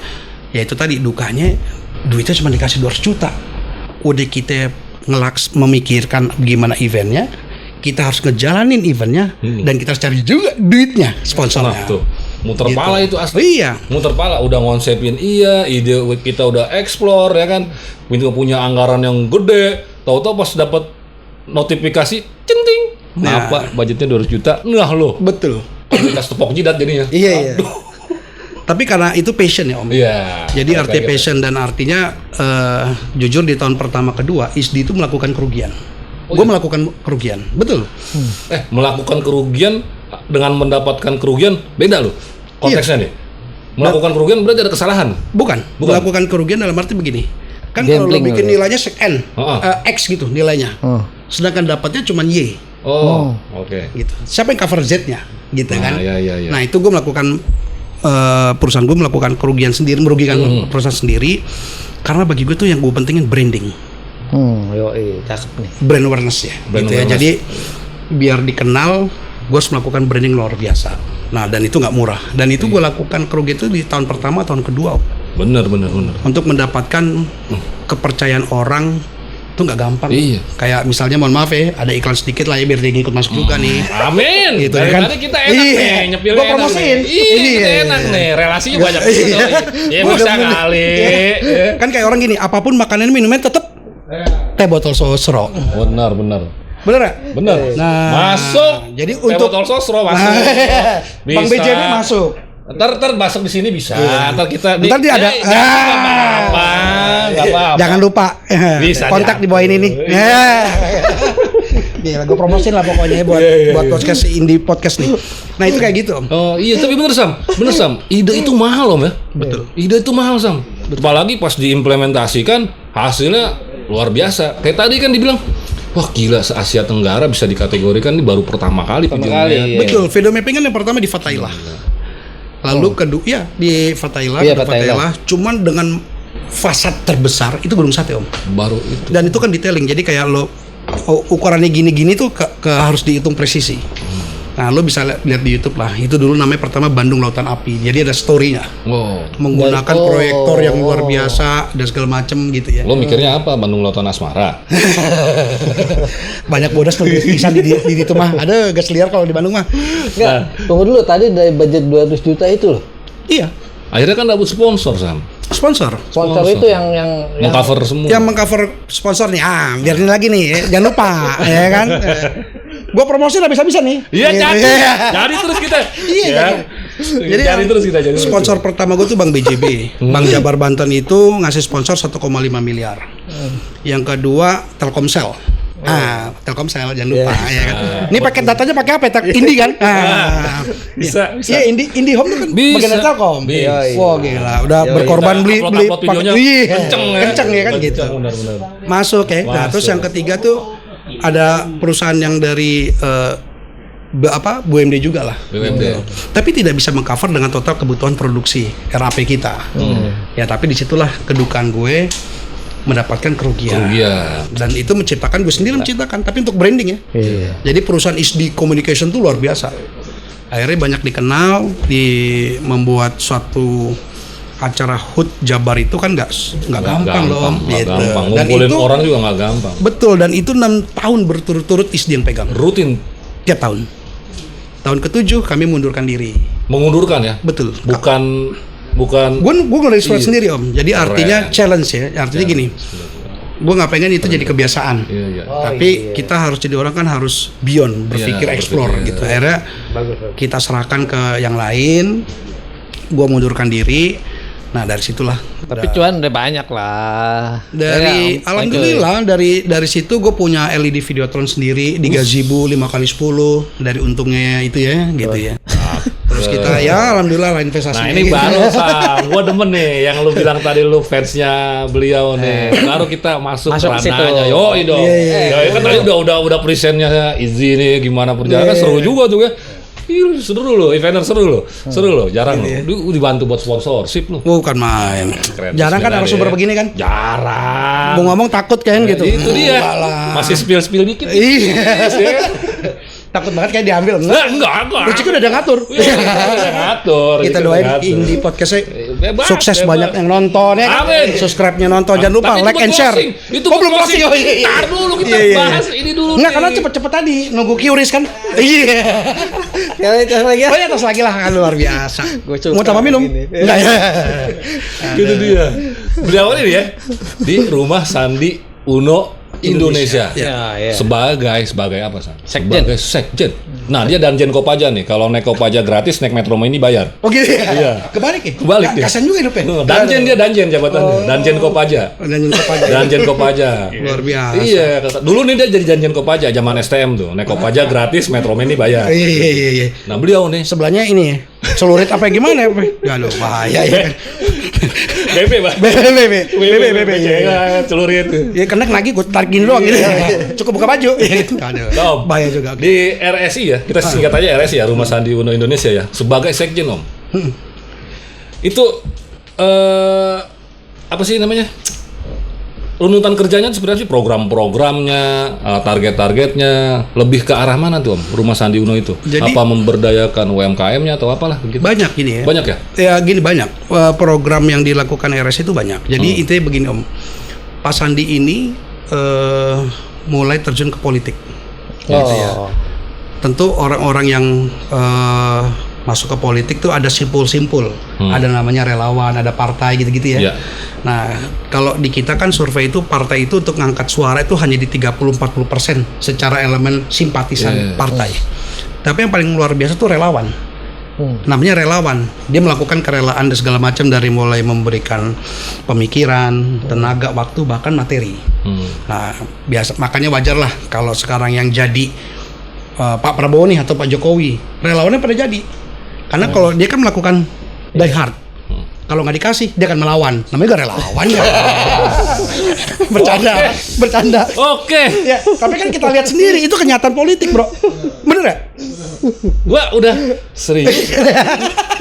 [SPEAKER 1] ya itu tadi dukanya, duitnya cuma dikasih 200 juta. Udah kita memikirkan gimana eventnya, kita harus ngejalanin eventnya, dan kita harus cari juga duitnya, sponsornya.
[SPEAKER 2] Nah, tuh. Muter gitu. Pala itu asli.
[SPEAKER 1] Iya.
[SPEAKER 2] Muter pala, udah ngonsepin ide kita udah explore ya kan. Kita punya anggaran yang gede. Tahu-tahu pas dapat notifikasi centing.
[SPEAKER 1] Nah,
[SPEAKER 2] apa budgetnya 200 juta? Nah lo.
[SPEAKER 1] Betul.
[SPEAKER 2] Kita tepok jidat jadinya.
[SPEAKER 1] Iya. Tapi karena itu passion ya, Om.
[SPEAKER 2] Iya.
[SPEAKER 1] Jadi artinya passion dan artinya jujur di tahun pertama kedua ISDI itu melakukan kerugian. Gue melakukan kerugian, betul.
[SPEAKER 2] Melakukan kerugian dengan mendapatkan kerugian beda loh. Konteksnya nih. Melakukan kerugian berarti ada kesalahan.
[SPEAKER 1] Bukan. Melakukan kerugian dalam arti begini. Kan kalau lo bikin nilainya N, X gitu nilainya. Sedangkan dapatnya cuma Y.
[SPEAKER 2] Oke.
[SPEAKER 1] Gitu. Siapa yang cover Z-nya? Gitu kan.
[SPEAKER 2] Iya.
[SPEAKER 1] Nah, itu gue melakukan perusahaan gue melakukan kerugian sendiri, merugikan perusahaan sendiri. Karena bagi gue tuh yang gue pentingin branding.
[SPEAKER 3] Cakep nih.
[SPEAKER 1] Brand awareness ya. Gitu ya. Jadi biar dikenal, gue harus melakukan branding luar biasa. Nah, dan itu nggak murah. Dan itu gue lakukan kerugian itu di tahun pertama, tahun kedua.
[SPEAKER 2] Bener.
[SPEAKER 1] Untuk mendapatkan kepercayaan orang Itu nggak gampang.
[SPEAKER 2] Iya.
[SPEAKER 1] Kayak misalnya mohon maaf ya, ada iklan sedikit lah ya biar dia ikut masuk juga nih.
[SPEAKER 2] Amin.
[SPEAKER 1] Gitu
[SPEAKER 2] Dari
[SPEAKER 1] kan.
[SPEAKER 2] tadi kita enak nih, nyepilnya
[SPEAKER 1] Gua promosiin.
[SPEAKER 2] enak nih. Iya, kita enak nih. Relasinya banyak gitu. Ya bisa kali.
[SPEAKER 1] Kan kayak orang gini, apapun makanan minuman tetap teh botol sosro.
[SPEAKER 2] Benar.
[SPEAKER 1] Bener ya?
[SPEAKER 2] Benar.
[SPEAKER 1] Nah,
[SPEAKER 2] masuk.
[SPEAKER 1] jadi
[SPEAKER 2] Teh
[SPEAKER 1] untuk
[SPEAKER 2] botol sosro masuk.
[SPEAKER 1] Bang
[SPEAKER 2] Bisa.
[SPEAKER 1] BJB masuk.
[SPEAKER 2] Ntar masuk di sini bisa. Ntar kita
[SPEAKER 1] Ntar dia ada.
[SPEAKER 2] Nggak apa-apa.
[SPEAKER 1] Jangan lupa
[SPEAKER 2] Bisa
[SPEAKER 1] kontak di bawah ini nih. Gila, gue promosiin lah pokoknya buat podcast indie podcast nih. Nah itu kayak gitu.
[SPEAKER 2] Oh iya, tapi bener Sam. Ide itu mahal Om ya.
[SPEAKER 1] Betul.
[SPEAKER 2] Ide itu mahal Sam. Apalagi pas diimplementasikan hasilnya luar biasa. Kayak tadi kan dibilang, wah gila, se-Asia Tenggara bisa dikategorikan ini baru pertama kali.
[SPEAKER 3] Iya.
[SPEAKER 1] Betul. Video mapping kan yang pertama di Fatailah. Lalu kedua ya di Fatailah,
[SPEAKER 3] Iya,
[SPEAKER 1] Fatailah. Cuman dengan fasad terbesar itu Gunung Sate Om.
[SPEAKER 2] Baru itu.
[SPEAKER 1] Dan itu kan detailing. Jadi kayak lo ukurannya gini-gini tuh harus dihitung presisi. Nah, lo bisa lihat di YouTube lah. Itu dulu namanya pertama Bandung Lautan Api. Jadi ada story-nya.
[SPEAKER 2] Wow.
[SPEAKER 1] Menggunakan proyektor yang luar biasa dan segala macem gitu ya.
[SPEAKER 2] Lo mikirnya apa? Bandung Lautan Asmara?
[SPEAKER 1] Banyak bodas tuh bisa di itu mah. Ada gas liar kalau di Bandung mah.
[SPEAKER 3] Enggak, tunggu dulu, tadi dari budget 200 juta itu loh.
[SPEAKER 1] Iya.
[SPEAKER 2] Akhirnya kan dapet sponsor Sam.
[SPEAKER 1] Sponsor.
[SPEAKER 3] Sponsor itu yang
[SPEAKER 2] Mengcover semua.
[SPEAKER 1] Yang mengcover sponsor nih. Biar ini lagi nih. Jangan lupa, ya kan. Gua promosi lah bisa-bisa nih.
[SPEAKER 2] Iya, jadi terus kita.
[SPEAKER 1] Iya.
[SPEAKER 2] Jadi terus kita jadi.
[SPEAKER 1] Sponsor pertama gue tuh Bank BJB. Bank Jabar Banten itu ngasih sponsor 1,5 miliar. Yang kedua Telkomsel. Telkomsel jangan lupa ya kan. Ini paket datanya pakai apa? Indi kan?
[SPEAKER 2] Bisa.
[SPEAKER 1] Iya, Indi Home tuh kan
[SPEAKER 2] Bisa.
[SPEAKER 1] bagian dari Telkom.
[SPEAKER 2] Bisa.
[SPEAKER 1] Wah gila, udah berkorban beli
[SPEAKER 2] upload videonya
[SPEAKER 1] kenceng ya kan gitu.
[SPEAKER 2] Benar.
[SPEAKER 1] Masuk ya. Nah, terus yang ketiga tuh ada perusahaan yang dari BUMD juga lah.
[SPEAKER 2] BUMD.
[SPEAKER 1] Tapi tidak bisa mengcover dengan total kebutuhan produksi RAP kita. Ya tapi disitulah kedukaan gue mendapatkan kerugian. Dan itu menciptakan, gue sendiri menciptakan, tapi untuk branding ya. Jadi perusahaan ISD Communication tuh luar biasa. Akhirnya banyak dikenal, membuat suatu acara HUT Jabar itu kan nggak gampang loh Om.
[SPEAKER 2] Nggak
[SPEAKER 1] Gitu.
[SPEAKER 2] gampang.
[SPEAKER 1] Dan
[SPEAKER 2] Ngumpulin
[SPEAKER 1] itu
[SPEAKER 2] orang juga nggak gampang.
[SPEAKER 1] betul, dan itu 6 tahun berturut-turut ISD yang pegang.
[SPEAKER 2] Rutin.
[SPEAKER 1] Tiap tahun. Tahun ke-7 kami mundurkan diri.
[SPEAKER 2] Mengundurkan ya?
[SPEAKER 1] Betul.
[SPEAKER 2] Bukan.
[SPEAKER 1] Gue ngerilis sendiri Om. Jadi artinya challenge ya. Artinya gini. Gue nggak pengen itu jadi kebiasaan.
[SPEAKER 2] Iya.
[SPEAKER 1] Tapi kita harus jadi orang kan harus beyond, berpikir explore gitu. Akhirnya kita serahkan ke yang lain. Gue mundurkan diri. Nah dari situlah.
[SPEAKER 3] Tapi cuan udah banyak lah.
[SPEAKER 1] Dari alhamdulillah dari situ gue punya LED Videotron sendiri di Gazebo 5x10 dari untungnya itu ya gitu ya. Terus kita ya alhamdulillah lah investasinya.
[SPEAKER 2] Nah ini
[SPEAKER 1] gitu.
[SPEAKER 2] baru Sam, gue demen nih yang lu bilang tadi lu fansnya beliau nih. Baru kita masuk
[SPEAKER 3] ke situ.
[SPEAKER 2] ranahnya. Yo dong. Ya kan tadi udah presentnya Izzy nih gimana perjalanan seru juga tuh ya. Ih, seru loh, eventer seru loh, jarang loh. Lu dibantu buat sponsorship lu.
[SPEAKER 1] Bukan main.
[SPEAKER 2] Keren,
[SPEAKER 1] Jarang kan narasumber begini kan?
[SPEAKER 2] Jarang.
[SPEAKER 1] Mau ngomong takut kan gitu.
[SPEAKER 2] Itu dia. Masih spill dikit.
[SPEAKER 1] Iya. Takut banget kayak diambil.
[SPEAKER 2] Enggak.
[SPEAKER 1] Lucu udah ada ngatur.
[SPEAKER 2] Ngatur.
[SPEAKER 1] Kita doain Indie Podcastnya sukses, banyak yang nonton ya.
[SPEAKER 2] Amin.
[SPEAKER 1] Subscribe-nya nonton, jangan lupa like and share.
[SPEAKER 2] Itu belum closing. Ntar dulu kita bahas ini dulu.
[SPEAKER 1] Enggak, karena cepet-cepet tadi nunggu Qris kan. Iya.
[SPEAKER 3] Terus lagi ya.
[SPEAKER 1] Oh ya, terus lagi lah, kan luar biasa. Mau tambah minum? Enggak ya.
[SPEAKER 2] Gitu dia. Beliau ini ya di rumah Sandi Uno Indonesia.
[SPEAKER 3] Ya.
[SPEAKER 2] Sebagai apa San?
[SPEAKER 3] Sekjen.
[SPEAKER 2] Sebagai sekjen. Nah dia Danjen Kopaja nih. Kalau naik Kopaja gratis, naik Metro Mini bayar.
[SPEAKER 1] Oh gitu ya?
[SPEAKER 2] Iya.
[SPEAKER 1] Kebalik ya?
[SPEAKER 2] Kebalik dia.
[SPEAKER 1] Kasian juga hidupnya.
[SPEAKER 2] Danjen jabatannya. Danjen Kopaja. Danjen Kopaja.
[SPEAKER 1] Luar biasa.
[SPEAKER 2] Iya. Dulu nih dia jadi Danjen Kopaja zaman STM tuh. Naik Kopaja gratis, Metro Mini bayar.
[SPEAKER 1] Iya.
[SPEAKER 2] Nah beliau nih
[SPEAKER 1] Sebelahnya ini ya, celurit apa gimana ya? Aduh bahaya ya.
[SPEAKER 2] BB.
[SPEAKER 1] Ya,
[SPEAKER 2] Celurit.
[SPEAKER 1] ya kena lagi gue tarik gini doang gitu. Cukup buka baju. Aduh. Bahaya juga.
[SPEAKER 2] Di RSI ya, kita singkat aja RSI ya, Rumah Sandi Uno Indonesia ya, sebagai sekjen Om. Itu apa sih namanya? Runutan kerjanya sebenarnya sih program-programnya, target-targetnya lebih ke arah mana tuh Om? Rumah Sandi Uno itu?
[SPEAKER 1] Jadi,
[SPEAKER 2] apa memberdayakan UMKM-nya atau apalah begitu?
[SPEAKER 1] Banyak gini ya.
[SPEAKER 2] Banyak ya?
[SPEAKER 1] Ya gini banyak. Program yang dilakukan RSI itu banyak. Jadi intinya begini Om. Pak Sandi ini mulai terjun ke politik.
[SPEAKER 3] Oh.
[SPEAKER 1] Gitu ya. Tentu orang-orang yang masuk ke politik tuh ada simpul-simpul, ada namanya relawan, ada partai gitu-gitu ya. Nah, kalau di kita kan survei itu partai itu untuk ngangkat suara itu hanya di 30-40% secara elemen simpatisan partai. Tapi yang paling luar biasa tuh relawan. Namanya relawan. Dia melakukan kerelaan dan segala macam dari mulai memberikan pemikiran, tenaga, waktu, bahkan materi. Nah, biasa makanya wajar lah kalau sekarang yang jadi Pak Prabowo nih atau Pak Jokowi, relawannya pada jadi. Karena kalau dia kan melakukan die hard. Kalau nggak dikasih, dia akan melawan. Namanya gak relawan ya. Bercanda.
[SPEAKER 2] Oke.
[SPEAKER 1] Ya, tapi kan kita lihat sendiri itu kenyataan politik, bro. Bener ya?
[SPEAKER 2] Gua udah serius.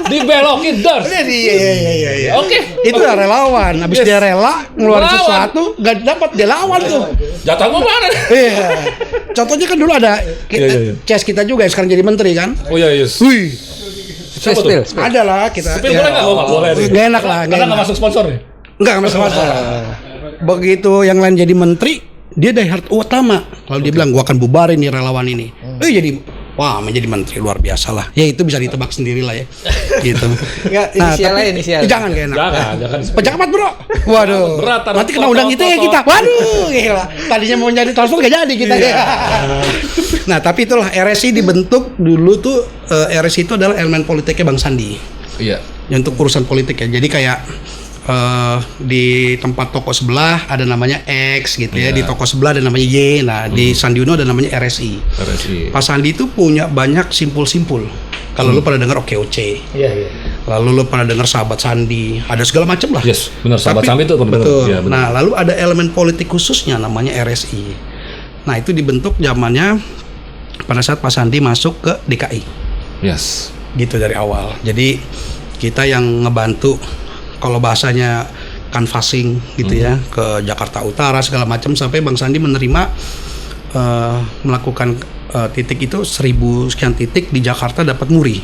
[SPEAKER 2] Dibelokin terus.
[SPEAKER 1] Iya.
[SPEAKER 2] Oke.
[SPEAKER 1] Itu udah relawan. Habis dia rela ngeluarin sesuatu, nggak dapat dia lawan tuh.
[SPEAKER 2] Jatah gua mana?
[SPEAKER 1] Iya. Contohnya kan dulu ada Ces kita juga yang sekarang jadi menteri kan.
[SPEAKER 2] Oh iya, yes.
[SPEAKER 1] Wih.
[SPEAKER 2] Siapa tuh?
[SPEAKER 1] Ada lah kita.
[SPEAKER 2] Spill boleh nggak? Nggak boleh.
[SPEAKER 1] Nggak enak lah.
[SPEAKER 2] Karena nggak masuk sponsor nih.
[SPEAKER 1] Nggak masuk sponsor. Begitu yang lain jadi menteri, dia die hard utama. Kalau dia bilang gua akan bubarin nih relawan ini. Jadi menjadi menteri luar biasa lah. Ya itu bisa ditebak sendiri lah ya. Gitu.
[SPEAKER 3] Enggak, inisial.
[SPEAKER 1] Jangan gak enak.
[SPEAKER 2] Jangan.
[SPEAKER 1] Pejabat, bro. Waduh.
[SPEAKER 2] Berat,
[SPEAKER 1] nanti kena undang ITE kita. Waduh, gila. Tadinya mau jadi transfer gak jadi kita. Nah, tapi itulah RSI dibentuk dulu tuh. RSI itu adalah elemen politiknya Bang Sandi.
[SPEAKER 2] Iya.
[SPEAKER 1] Untuk urusan politik ya. Jadi kayak di tempat toko sebelah ada namanya X gitu ya, di toko sebelah ada namanya Y. Nah, di Sandi Uno ada namanya RSI. Pak Sandi itu punya banyak simpul-simpul. Kalau lu pada dengar OKOC. Iya. Lalu lu pada dengar Sahabat Sandi, ada segala macam lah.
[SPEAKER 2] Yes, benar. Sahabat Sandi itu
[SPEAKER 1] betul. Ya, nah, lalu ada elemen politik khususnya namanya RSI. Nah, itu dibentuk zamannya pada saat Pak Sandi masuk ke DKI.
[SPEAKER 2] Yes.
[SPEAKER 1] Gitu dari awal. Jadi kita yang ngebantu, kalau bahasanya canvassing gitu ya, ke Jakarta Utara segala macam, sampai Bang Sandi menerima melakukan titik itu 1000 sekian titik di Jakarta dapat muri.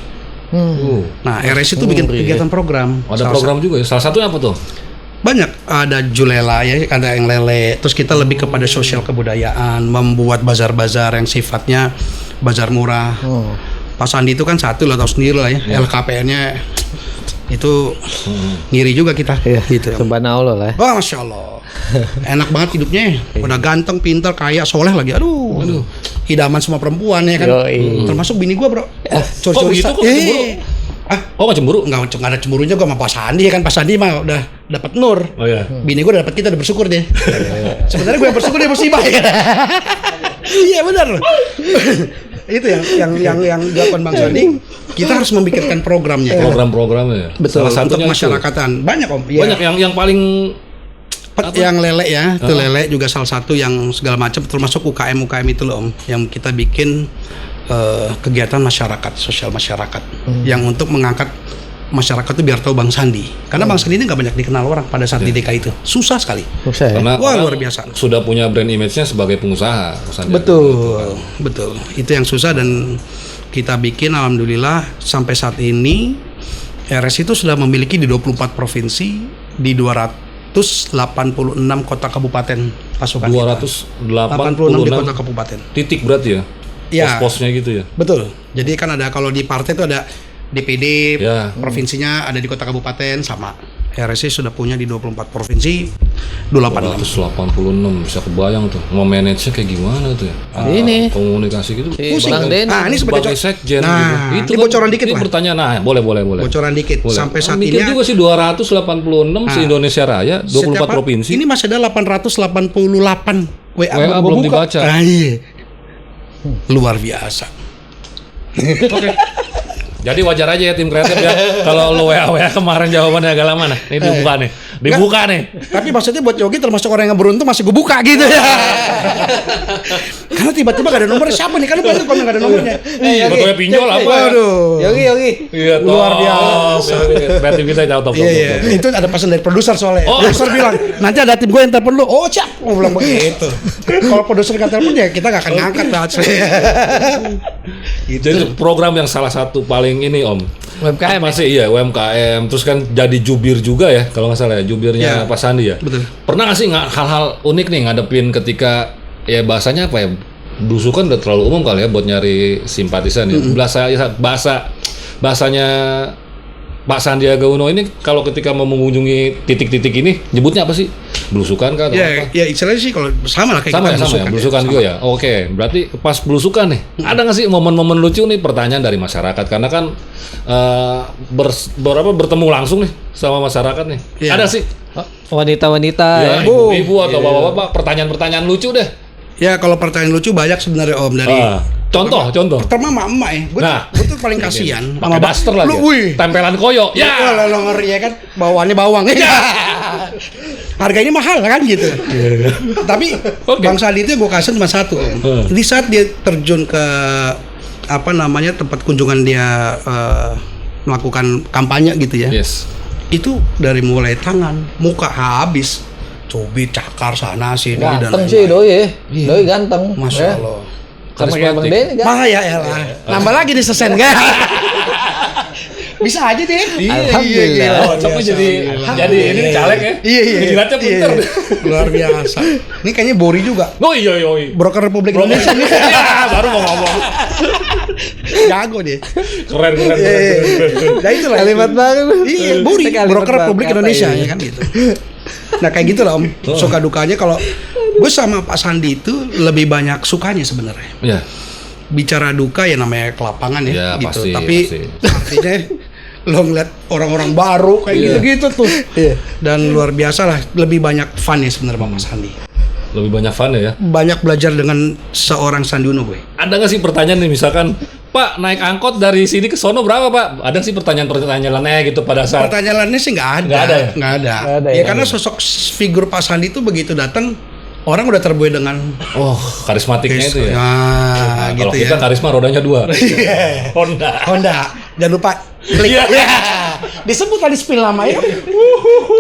[SPEAKER 1] Nah, RSI itu bikin kegiatan program.
[SPEAKER 2] Ada program juga ya. Salah satunya apa tuh?
[SPEAKER 1] Banyak, ada Julela ya, ada yang lele. Terus kita lebih kepada sosial kebudayaan, membuat bazar-bazar yang sifatnya bazar murah. Pak Sandi itu kan satu lah, tahu sendiri lah ya. LKPN-nya itu ngiri juga kita. Gitu.
[SPEAKER 3] Subhanallah lah.
[SPEAKER 1] Wah, Masya Allah. Enak banget hidupnya. Udah ganteng, pintar, kaya, soleh lagi. Aduh. Idaman semua perempuan ya kan. Termasuk bini gua, bro.
[SPEAKER 2] Curi-curi
[SPEAKER 1] gitu kok cemburu.
[SPEAKER 2] Nggak cemburu?
[SPEAKER 1] Nggak ada cemburunya gua sama Pak Sandi ya kan. Pak Sandi mah udah dapat nur.
[SPEAKER 2] Oh iya.
[SPEAKER 1] Bini gua udah dapat, kita udah bersyukur deh. Sebenarnya gua yang bersyukur, dia musibah ya. Iya benar loh. Itu yang dilakukan Bang Sandi. Kita harus memikirkan programnya.
[SPEAKER 2] Program-programnya ya.
[SPEAKER 1] Betul.
[SPEAKER 2] Salah satunya
[SPEAKER 1] untuk masyarakatan. Banyak om.
[SPEAKER 2] Banyak yang paling
[SPEAKER 1] yang lele ya, itu lele juga salah satu yang segala macam, termasuk UKM itu loh om, yang kita bikin kegiatan masyarakat, sosial masyarakat, yang untuk mengangkat masyarakat itu biar tahu Bang Sandi, karena Bang Sandi ini nggak banyak dikenal orang pada saat di DKI itu, susah sekali.
[SPEAKER 2] Karena
[SPEAKER 1] luar biasa.
[SPEAKER 2] Sudah punya brand image-nya sebagai pengusaha.
[SPEAKER 1] Betul. Itu yang susah, dan kita bikin alhamdulillah sampai saat ini RSI itu sudah memiliki di 24 provinsi, di 286 kota kabupaten pasukan
[SPEAKER 2] 286
[SPEAKER 1] di kota kabupaten.
[SPEAKER 2] Titik berarti ya? Pos-posnya gitu ya?
[SPEAKER 1] Betul. Jadi kan ada, kalau di partai itu ada DPD, provinsinya ada di kota kabupaten sama. RSI sudah punya di 24 provinsi,
[SPEAKER 2] 286 bisa kebayang tuh mau manage-nya kayak gimana tuh ya?
[SPEAKER 3] Ini
[SPEAKER 2] komunikasi gitu.
[SPEAKER 3] Bang Den.
[SPEAKER 1] Ini
[SPEAKER 2] sebagai sekjen
[SPEAKER 1] Ini
[SPEAKER 2] gitu.
[SPEAKER 1] bocoran dikit lah.
[SPEAKER 2] Bertanya, boleh.
[SPEAKER 1] Bocoran dikit.
[SPEAKER 2] Boleh.
[SPEAKER 1] Sampai saat
[SPEAKER 2] mikir
[SPEAKER 1] ini
[SPEAKER 2] juga sih 286 se-Indonesia Raya, 24 provinsi.
[SPEAKER 1] Ini masih ada 888 WA
[SPEAKER 2] belum dibaca.
[SPEAKER 1] Iya. Luar biasa.
[SPEAKER 2] Oke. Jadi wajar aja ya tim kreatif ya. Kalau lo WA kemarin jawabannya agak lama nih. Ini dibuka nih.
[SPEAKER 1] Tapi maksudnya buat Yogi termasuk orang yang beruntung masih gue buka gitu ya. Karena tiba-tiba gak ada nomor, siapa nih? Kan lu banyak kalau gak ada nomornya.
[SPEAKER 2] Betulnya pinjol apa?
[SPEAKER 1] Waduh.
[SPEAKER 3] Yogi.
[SPEAKER 2] Iya,
[SPEAKER 1] luar biasa.
[SPEAKER 2] Berarti kita top.
[SPEAKER 1] Iya. Itu ada pesan dari produser soalnya. Produser bilang, nanti ada tim gue yang telepon lu. Oh, siap. Gue bilang begitu. Kalau produser gak telepon ya kita gak akan ngangkat.
[SPEAKER 2] Jadi program yang salah satu paling ini om,
[SPEAKER 3] UMKM
[SPEAKER 2] masih iya UMKM, terus kan jadi jubir juga ya kalau nggak salah ya, jubirnya Pak Sandi ya.
[SPEAKER 1] Betul.
[SPEAKER 2] Pernah nggak sih hal-hal unik nih ngadepin ketika ya bahasanya apa ya, belusukan udah terlalu umum kali ya buat nyari simpatisan ya. Bahasanya Pak Sandiaga Uno ini kalau ketika mau mengunjungi titik-titik ini nyebutnya apa sih? Belusukan kah atau apa?
[SPEAKER 1] Ya istilahnya sih kalau sama lah kayak
[SPEAKER 2] Sama
[SPEAKER 1] kita
[SPEAKER 2] ya, belusukan juga ya. Oke, berarti pas belusukan nih, ada nggak sih momen-momen lucu nih pertanyaan dari masyarakat karena kan bertemu langsung nih sama masyarakat nih.
[SPEAKER 1] Iya.
[SPEAKER 2] Ada sih
[SPEAKER 3] wanita-wanita
[SPEAKER 2] ya,
[SPEAKER 3] ya.
[SPEAKER 2] ibu-ibu atau bapak-bapak pertanyaan-pertanyaan lucu deh.
[SPEAKER 1] Ya kalau pertanyaan lucu banyak sebenarnya Om dari
[SPEAKER 2] Contoh.
[SPEAKER 1] pertama emak ya. Gue tuh paling kasihan
[SPEAKER 2] Pakai daster lagi.
[SPEAKER 1] Wih.
[SPEAKER 2] Tempelan koyo.
[SPEAKER 1] Ya, lo ngeri ya kan, bawaannya bawang. Harganya mahal kan gitu. Tapi Bang Sandi itu gue kasih cuma satu. Di saat dia terjun ke tempat kunjungan dia melakukan kampanye gitu ya.
[SPEAKER 2] Yes.
[SPEAKER 1] Itu dari mulai tangan, muka habis. Cubit, cakar sana sini dan
[SPEAKER 3] Ganteng sih doi. Doi ganteng.
[SPEAKER 1] Masya Allah.
[SPEAKER 3] Sama kayak Bang Denny kan.
[SPEAKER 1] Mah ya elah. Nambah lagi di sesen kan. Bisa aja deh.
[SPEAKER 3] Alhamdulillah.
[SPEAKER 2] Cocoknya jadi ini caleg ya.
[SPEAKER 1] Iya.
[SPEAKER 2] Jilatnya pinter.
[SPEAKER 1] Luar biasa. Ini kayaknya Bori juga.
[SPEAKER 2] Oh iya.
[SPEAKER 1] Broker Republik Indonesia nih.
[SPEAKER 2] Baru mau ngomong.
[SPEAKER 1] Jago deh.
[SPEAKER 2] Keren.
[SPEAKER 1] Nah itulah.
[SPEAKER 3] Kalimat baru.
[SPEAKER 1] Iya, Bori, Broker Republik Indonesia ya kan gitu. Nah kayak gitu lah Om. Suka dukanya kalau gue sama Pak Sandi itu lebih banyak sukanya sebenarnya.
[SPEAKER 2] Iya.
[SPEAKER 1] Bicara duka ya namanya kelapangan ya, gitu.
[SPEAKER 2] Pasti,
[SPEAKER 1] tapi artinya lo ngeliat orang-orang baru kayak gitu-gitu tuh. Dan luar biasa lah, lebih banyak fun ya sebenarnya Pak Sandi.
[SPEAKER 2] Lebih banyak fun ya.
[SPEAKER 1] Banyak belajar dengan seorang Sandi Uno gue.
[SPEAKER 2] Ada nggak sih pertanyaan nih misalkan Pak naik angkot dari sini ke sono berapa Pak? Ada sih pertanyaan-pertanyaannya gitu pada saat.
[SPEAKER 1] Pertanyaannya sih nggak ada.
[SPEAKER 2] Nggak ada ya?
[SPEAKER 1] Nggak ada.
[SPEAKER 3] Ya,
[SPEAKER 1] Karena sosok figur Pak Sandi itu begitu datang orang udah terbuai dengan
[SPEAKER 2] karismatiknya itu ya.
[SPEAKER 1] Nah,
[SPEAKER 2] Kalau
[SPEAKER 1] gitu
[SPEAKER 2] kita
[SPEAKER 1] ya.
[SPEAKER 2] karisma rodanya 2. Honda.
[SPEAKER 1] Jangan lupa klik. Disebut tadi spill nama ya.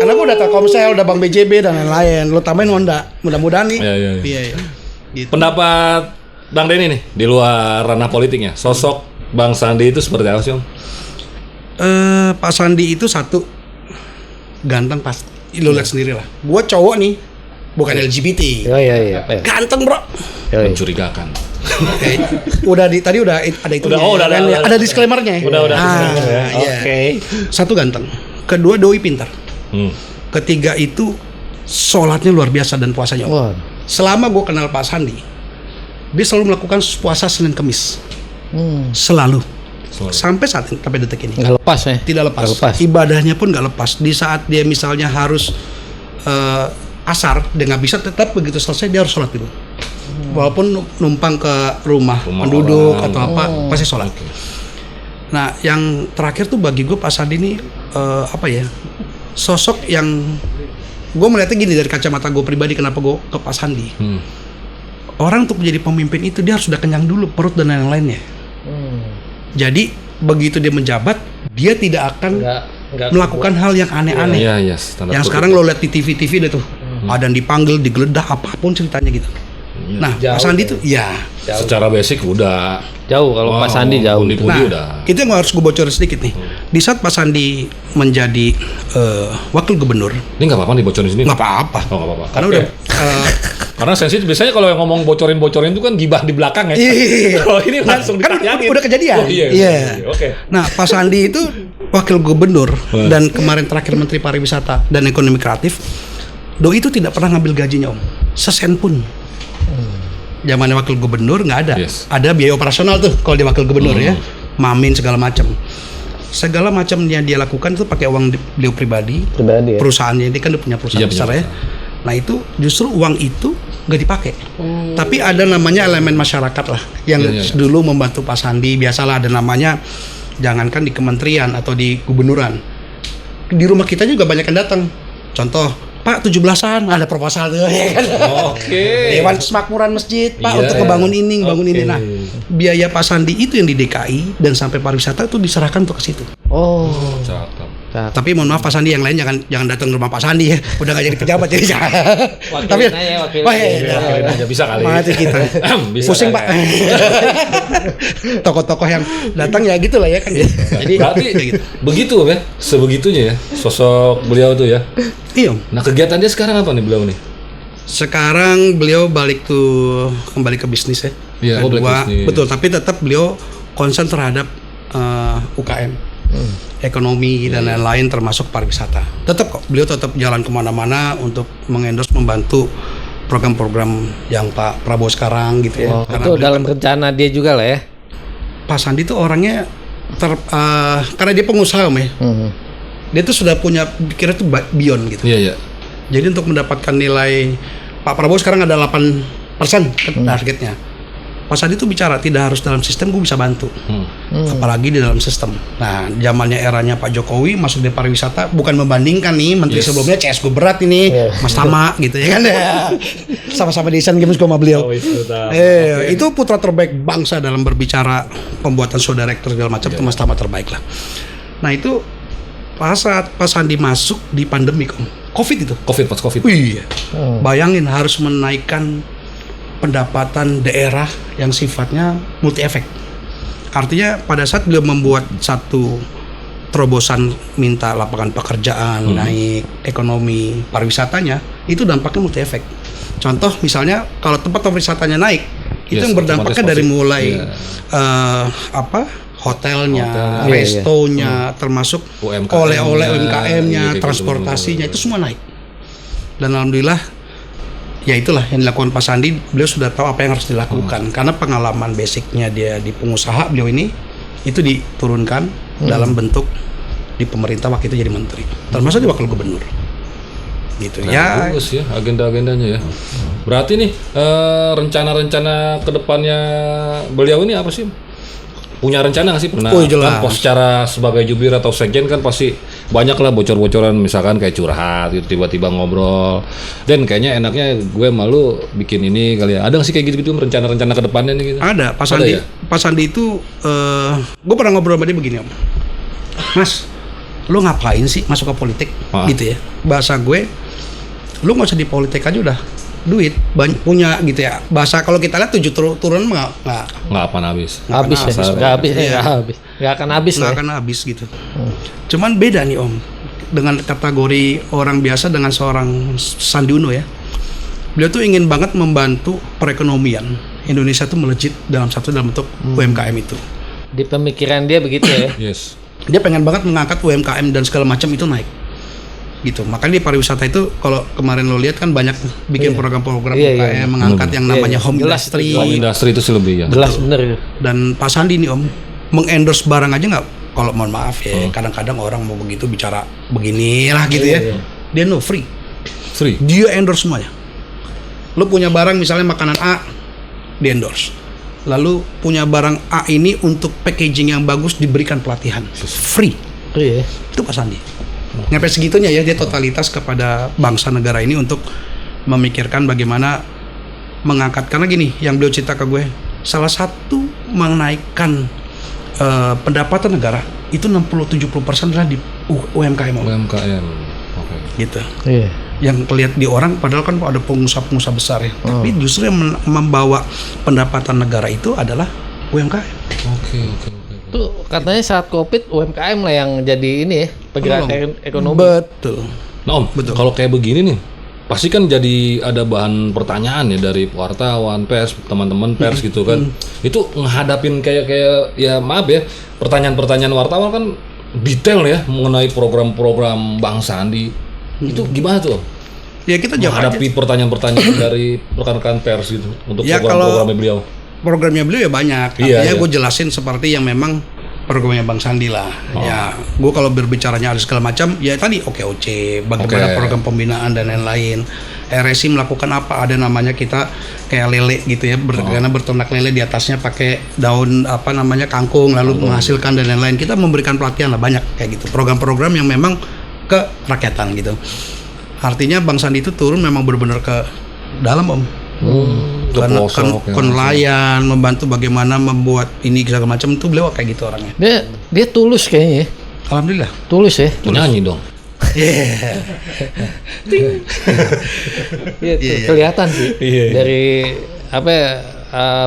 [SPEAKER 1] Karena gua udah Telkomsel, udah Bank BJB dan lain-lain. Lo tambahin Honda. Mudah-mudahan nih. Iya. Gitu.
[SPEAKER 2] Pendapat Bang Denny nih di luar ranah politiknya, sosok Bang Sandi itu seperti apa sih Om?
[SPEAKER 1] Pak Sandi itu satu ganteng pasti. Lo lihat sendiri lah. Gua cowok nih, bukan LGBT.
[SPEAKER 3] Iya.
[SPEAKER 1] Ganteng bro.
[SPEAKER 2] Mencurigakan.
[SPEAKER 1] Tadi udah ada itu. Ada disclaimer-nya.
[SPEAKER 2] Udah.
[SPEAKER 1] Iya. Satu ganteng. Kedua doi pintar. Ketiga itu sholatnya luar biasa dan puasanya. Selama gue kenal Pak Sandi, dia selalu melakukan puasa Senin Kemis. Selalu. Sampai saat ini, sampai detik ini.
[SPEAKER 3] Nggak lepas ya?
[SPEAKER 1] Tidak lepas. Ibadahnya pun nggak lepas. Di saat dia misalnya harus asar, dia nggak bisa, tetap begitu selesai dia harus sholat dulu. Walaupun numpang ke rumah penduduk atau apa, pasti sholat. Nah, yang terakhir tuh bagi gue Pak Sandi ini sosok yang gue melihatnya gini dari kacamata gue pribadi, kenapa gue ke Pak Sandi. Orang untuk menjadi pemimpin itu dia harus sudah kenyang dulu perut dan lain-lainnya. Jadi begitu dia menjabat, dia tidak akan melakukan hal yang aneh-aneh. Yang sekarang lo lihat di TV-TV deh tuh, ada yang dipanggil, digeledah, apapun ceritanya gitu. Nah, Pak Sandi tuh
[SPEAKER 2] secara basic udah
[SPEAKER 3] jauh kalau Pak Sandi jauh.
[SPEAKER 2] Udah.
[SPEAKER 1] Itu yang harus gue bocorin sedikit nih. Di saat Pak Sandi menjadi wakil gubernur.
[SPEAKER 2] Ini nggak apa-apa dibocorin sini.
[SPEAKER 1] Nggak apa-apa.
[SPEAKER 2] Nggak apa-apa.
[SPEAKER 1] Karena udah.
[SPEAKER 2] Karena sensitif. Biasanya kalau yang ngomong bocorin itu kan gibah di belakang ya. Kalau ini langsung
[SPEAKER 1] kan udah kejadian.
[SPEAKER 2] Iya. Oke.
[SPEAKER 1] Nah, Pak Sandi itu wakil gubernur dan kemarin terakhir Menteri Pariwisata dan Ekonomi Kreatif. Doi itu tidak pernah ngambil gajinya Om, sesen pun. Zamannya wakil gubernur nggak ada. Ada biaya operasional tuh kalau dia wakil gubernur ya, mamin segala macam yang dia lakukan itu pakai uang beliau pribadi ya? Perusahaannya ini kan dia punya perusahaan besar ya. Nah itu justru uang itu nggak dipakai, tapi ada namanya elemen masyarakat lah yang dulu membantu Pak Sandi. Biasalah ada namanya, jangankan di kementerian atau di gubernuran, di rumah kita juga banyak yang datang. Contoh, Pak 17-an ada proposal tuh ya kan. Dewan Semakmuran Masjid Pak untuk ngebangun ini, bangun ini. Nah, biaya Pak Sandi itu yang di DKI dan sampai pariwisata itu diserahkan untuk ke situ.
[SPEAKER 2] Cakep.
[SPEAKER 1] Tapi mohon maaf Pak Sandi, yang lain jangan datang ke rumah Pak Sandi ya. Udah gak jadi pejabat jadi tapi
[SPEAKER 2] wakilin aja bisa kali.
[SPEAKER 1] Mati kita.
[SPEAKER 2] Bisa
[SPEAKER 1] pusing Pak. Tokoh-tokoh yang datang ya gitulah ya kan. Jadi
[SPEAKER 2] berarti
[SPEAKER 1] gitu.
[SPEAKER 2] begitu ya, sebegitunya ya sosok beliau tuh ya.
[SPEAKER 1] Iya.
[SPEAKER 2] Nah kegiatan dia sekarang apa nih beliau nih?
[SPEAKER 1] Sekarang beliau kembali ke bisnis ya.
[SPEAKER 2] Iya,
[SPEAKER 1] betul, tapi tetap beliau konsen terhadap UKM. Ekonomi dan lain-lain termasuk pariwisata. Tetap kok, beliau tetap jalan kemana-mana untuk mengendorse, membantu program-program yang Pak Prabowo sekarang gitu ya.
[SPEAKER 3] Itu dalam rencana dia juga lah ya.
[SPEAKER 1] Pak Sandi itu orangnya karena dia pengusaha ya. Dia tuh sudah punya pikiran tuh beyond gitu.
[SPEAKER 2] Iya.
[SPEAKER 1] Jadi untuk mendapatkan nilai Pak Prabowo sekarang ada 8% targetnya. Pak Sandi itu bicara tidak harus dalam sistem, gue bisa bantu. Apalagi di dalam sistem. Nah, zamannya eranya Pak Jokowi masuk di pariwisata, bukan membandingkan nih menteri sebelumnya CS gue berat ini, Mas Tama gitu ya kan. Sama-sama di Asian Games gue sama beliau. Itu putra terbaik bangsa dalam berbicara pembuatan show director segala macam, itu Mas Tama terbaik lah. Nah, itu pas saat Pak Sandi masuk di pandemi Covid itu.
[SPEAKER 2] Pas Covid.
[SPEAKER 1] Iya. Bayangin harus menaikkan pendapatan daerah yang sifatnya multi efek. Artinya pada saat beliau membuat satu terobosan minta lapangan pekerjaan, naik ekonomi pariwisatanya, itu dampaknya multi efek. Contoh misalnya kalau tempat wisatanya naik, itu yang berdampaknya dari mulai hotelnya, restonya, termasuk oleh-oleh UMKM-nya, transportasinya, itu semua naik. Dan alhamdulillah ya itulah yang dilakukan Pak Sandi, beliau sudah tahu apa yang harus dilakukan karena pengalaman basicnya dia di pengusaha, beliau ini itu diturunkan dalam bentuk di pemerintah waktu itu jadi menteri, termasuk di wakil gubernur gitu.
[SPEAKER 2] Nah, bagus ya agenda-agendanya ya. Berarti nih rencana-rencana kedepannya beliau ini apa sih? Punya rencana nggak sih? Pernah kan secara sebagai jubir atau sekjen kan pasti banyak lah bocor-bocoran, misalkan kayak curhat gitu, tiba-tiba ngobrol, dan kayaknya enaknya gue malu bikin ini kali ya. Ada nggak sih kayak gitu-gitu rencana-rencana ke depannya nih gitu?
[SPEAKER 1] Ada, Pak Sandi. Ya? Pak Sandi itu gue pernah ngobrol sama dia begini, Om. Mas, lu ngapain sih masuk ke politik? Gitu ya. Bahasa gue, lu nggak usah di politik aja udah duit banyak punya gitu ya. Bahasa kalau kita lihat 7 turun nggak
[SPEAKER 3] akan habis. Nggak akan habis
[SPEAKER 1] gitu. Cuman beda nih Om dengan kategori orang biasa dengan seorang Sandi Uno ya. Beliau tuh ingin banget membantu perekonomian Indonesia tuh melejit dalam bentuk UMKM itu.
[SPEAKER 3] Di pemikiran dia begitu ya.
[SPEAKER 2] Yes.
[SPEAKER 1] Dia pengen banget mengangkat UMKM dan segala macam itu naik. Gitu. Makanya di pariwisata itu kalau kemarin lo lihat kan banyak bikin program-program UMKM mengangkat yang namanya home industry.
[SPEAKER 2] Home industry itu sih lebih ya.
[SPEAKER 3] Jelas bener.
[SPEAKER 1] Dan Pak Sandi nih Om mengendorse barang aja nggak, kalau mohon maaf ya kadang-kadang orang mau begitu bicara beginilah gitu ya. Dia free. Dia endorse semuanya. Lo punya barang misalnya makanan A, dia endorse. Lalu punya barang A ini untuk packaging yang bagus diberikan pelatihan free. Itu Pak Sandi. Nyampe segitunya ya dia totalitas kepada bangsa negara ini untuk memikirkan bagaimana mengangkat, karena gini yang beliau cerita ke gue, salah satu menaikkan pendapatan negara itu 60-70% adalah di UMKM. Gitu. Yang terlihat di orang padahal kan ada pengusaha-pengusaha besar ya, tapi justru yang membawa pendapatan negara itu adalah UMKM.
[SPEAKER 3] Tuh katanya saat Covid UMKM lah yang jadi ini ya penggerak ekonomi.
[SPEAKER 1] Betul.
[SPEAKER 2] Nah Om, kalau kayak begini nih pasti kan jadi ada bahan pertanyaan ya dari wartawan, pers, teman-teman pers gitu kan. Itu menghadapin kayak ya maaf ya, pertanyaan-pertanyaan wartawan kan detail ya mengenai program-program Bang Sandi. Itu gimana tuh?
[SPEAKER 1] Ya kita jawab
[SPEAKER 2] menghadapi pertanyaan-pertanyaan dari rekan-rekan pers gitu untuk program-programnya beliau.
[SPEAKER 1] Programnya beliau ya banyak. Artinya gue jelasin seperti yang memang programnya Bang Sandi lah. Ya, gue kalau berbicaranya ada segala macam, ya tadi OKOC, bagaimana program pembinaan dan lain-lain. RSI melakukan apa? Ada namanya kita kayak lele gitu ya, karena berternak lele di atasnya pakai daun kangkung lalu menghasilkan dan lain-lain. Kita memberikan pelatihan lah banyak kayak gitu. Program-program yang memang ke rakyatan gitu. Artinya Bang Sandi itu turun memang benar-benar ke dalam Om. Karena nelayan, membantu bagaimana membuat ini segala macam itu beliau kayak gitu orangnya.
[SPEAKER 3] Dia tulus kayaknya.
[SPEAKER 1] Alhamdulillah.
[SPEAKER 3] Tulis ya.
[SPEAKER 2] Nyanyi dong.
[SPEAKER 3] Iya, kelihatan sih. Dari apa ya,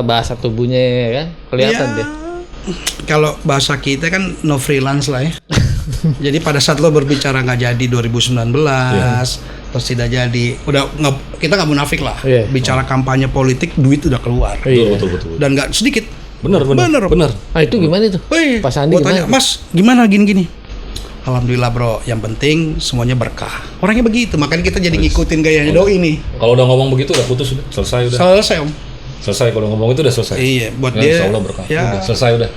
[SPEAKER 3] bahasa tubuhnya ya kan kelihatan
[SPEAKER 1] Ya,
[SPEAKER 3] dia.
[SPEAKER 1] kalau bahasa kita kan no freelance lah ya. Jadi pada saat lo berbicara nggak jadi 2019, terus tidak jadi, kita nggak munafik lah.
[SPEAKER 3] Iya.
[SPEAKER 1] Bicara kampanye politik, duit udah keluar.
[SPEAKER 2] Betul.
[SPEAKER 1] Dan nggak sedikit.
[SPEAKER 2] Bener.
[SPEAKER 3] Ah itu gimana itu?
[SPEAKER 1] Wih,
[SPEAKER 3] Pak Sandi
[SPEAKER 1] gua tanya,
[SPEAKER 3] gimana?
[SPEAKER 1] Mas, gimana gini? Alhamdulillah bro, yang penting semuanya berkah. Orangnya begitu, makanya kita jadi ngikutin gayanya doi nih.
[SPEAKER 2] Kalau udah ngomong begitu udah putus udah, selesai udah.
[SPEAKER 1] Selesai om.
[SPEAKER 2] Selesai kalau ngomong itu udah selesai.
[SPEAKER 1] Iya, buat
[SPEAKER 2] Ya,
[SPEAKER 1] dia.
[SPEAKER 2] insya Allah berkah.
[SPEAKER 1] Ya,
[SPEAKER 2] Udah selesai udah.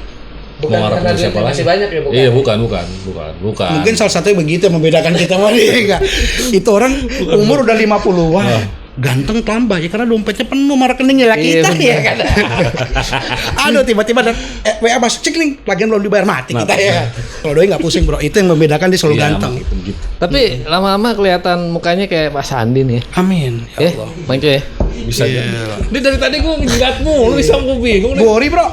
[SPEAKER 2] Mau ngarep sama siapa lagi?
[SPEAKER 3] Masih banyak ya, bukan?
[SPEAKER 2] Iya, bukan.
[SPEAKER 1] mungkin salah satunya begitu yang membedakan kita sama dia enggak. Itu orang umur udah 50-an. Ganteng tambah ya karena dompetnya penuh sama rekeningnya lah kita ya kan. Aduh tiba-tiba WA masuk cikling, lagian belum dibayar mati kita ya. Kalau doi nggak pusing bro, itu yang membedakan dia selalu ganteng.
[SPEAKER 2] Gitu.
[SPEAKER 3] Tapi lama-lama kelihatan mukanya kayak Pak Sandi nih.
[SPEAKER 1] Amin ya Allah.
[SPEAKER 3] Bang Cuy ya.
[SPEAKER 2] Bisa jadi. Ini dari tadi gue ngejilat mulu, bisa gue bingung nih.
[SPEAKER 1] Bori bro.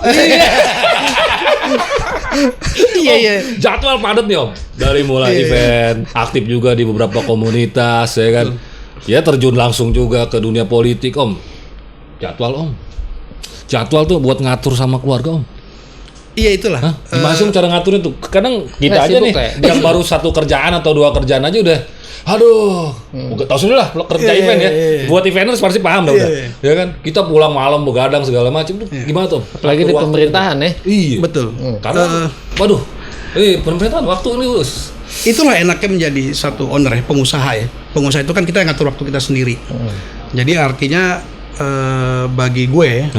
[SPEAKER 1] Iya.
[SPEAKER 2] Jadwal padat nih om. Dari mulai event, aktif juga di beberapa komunitas, ya kan. Ya terjun langsung juga ke dunia politik om. Jadwal om. Jadwal tuh buat ngatur sama keluarga om.
[SPEAKER 1] Iya itulah.
[SPEAKER 2] Hah? Gimana sih cara ngaturnya tuh? Kadang kita
[SPEAKER 3] Nggak
[SPEAKER 2] aja
[SPEAKER 3] sibuk
[SPEAKER 2] nih,
[SPEAKER 3] kayak.
[SPEAKER 2] yang baru satu kerjaan atau dua kerjaan aja udah, aduh, tau sendiri lah lo kerja event ya. Buat eventers pasti paham dah udah. Ya kan? Kita pulang malam begadang segala macam tuh gimana tuh?
[SPEAKER 3] Apalagi di
[SPEAKER 2] Waktu-
[SPEAKER 3] pemerintahan ya.
[SPEAKER 2] Iya.
[SPEAKER 1] Betul.
[SPEAKER 2] Karena, waduh, pemerintahan waktu ini us.
[SPEAKER 1] Itulah enaknya menjadi satu owner ya, pengusaha ya. Pengusaha itu kan kita yang ngatur waktu kita sendiri. Jadi artinya bagi gue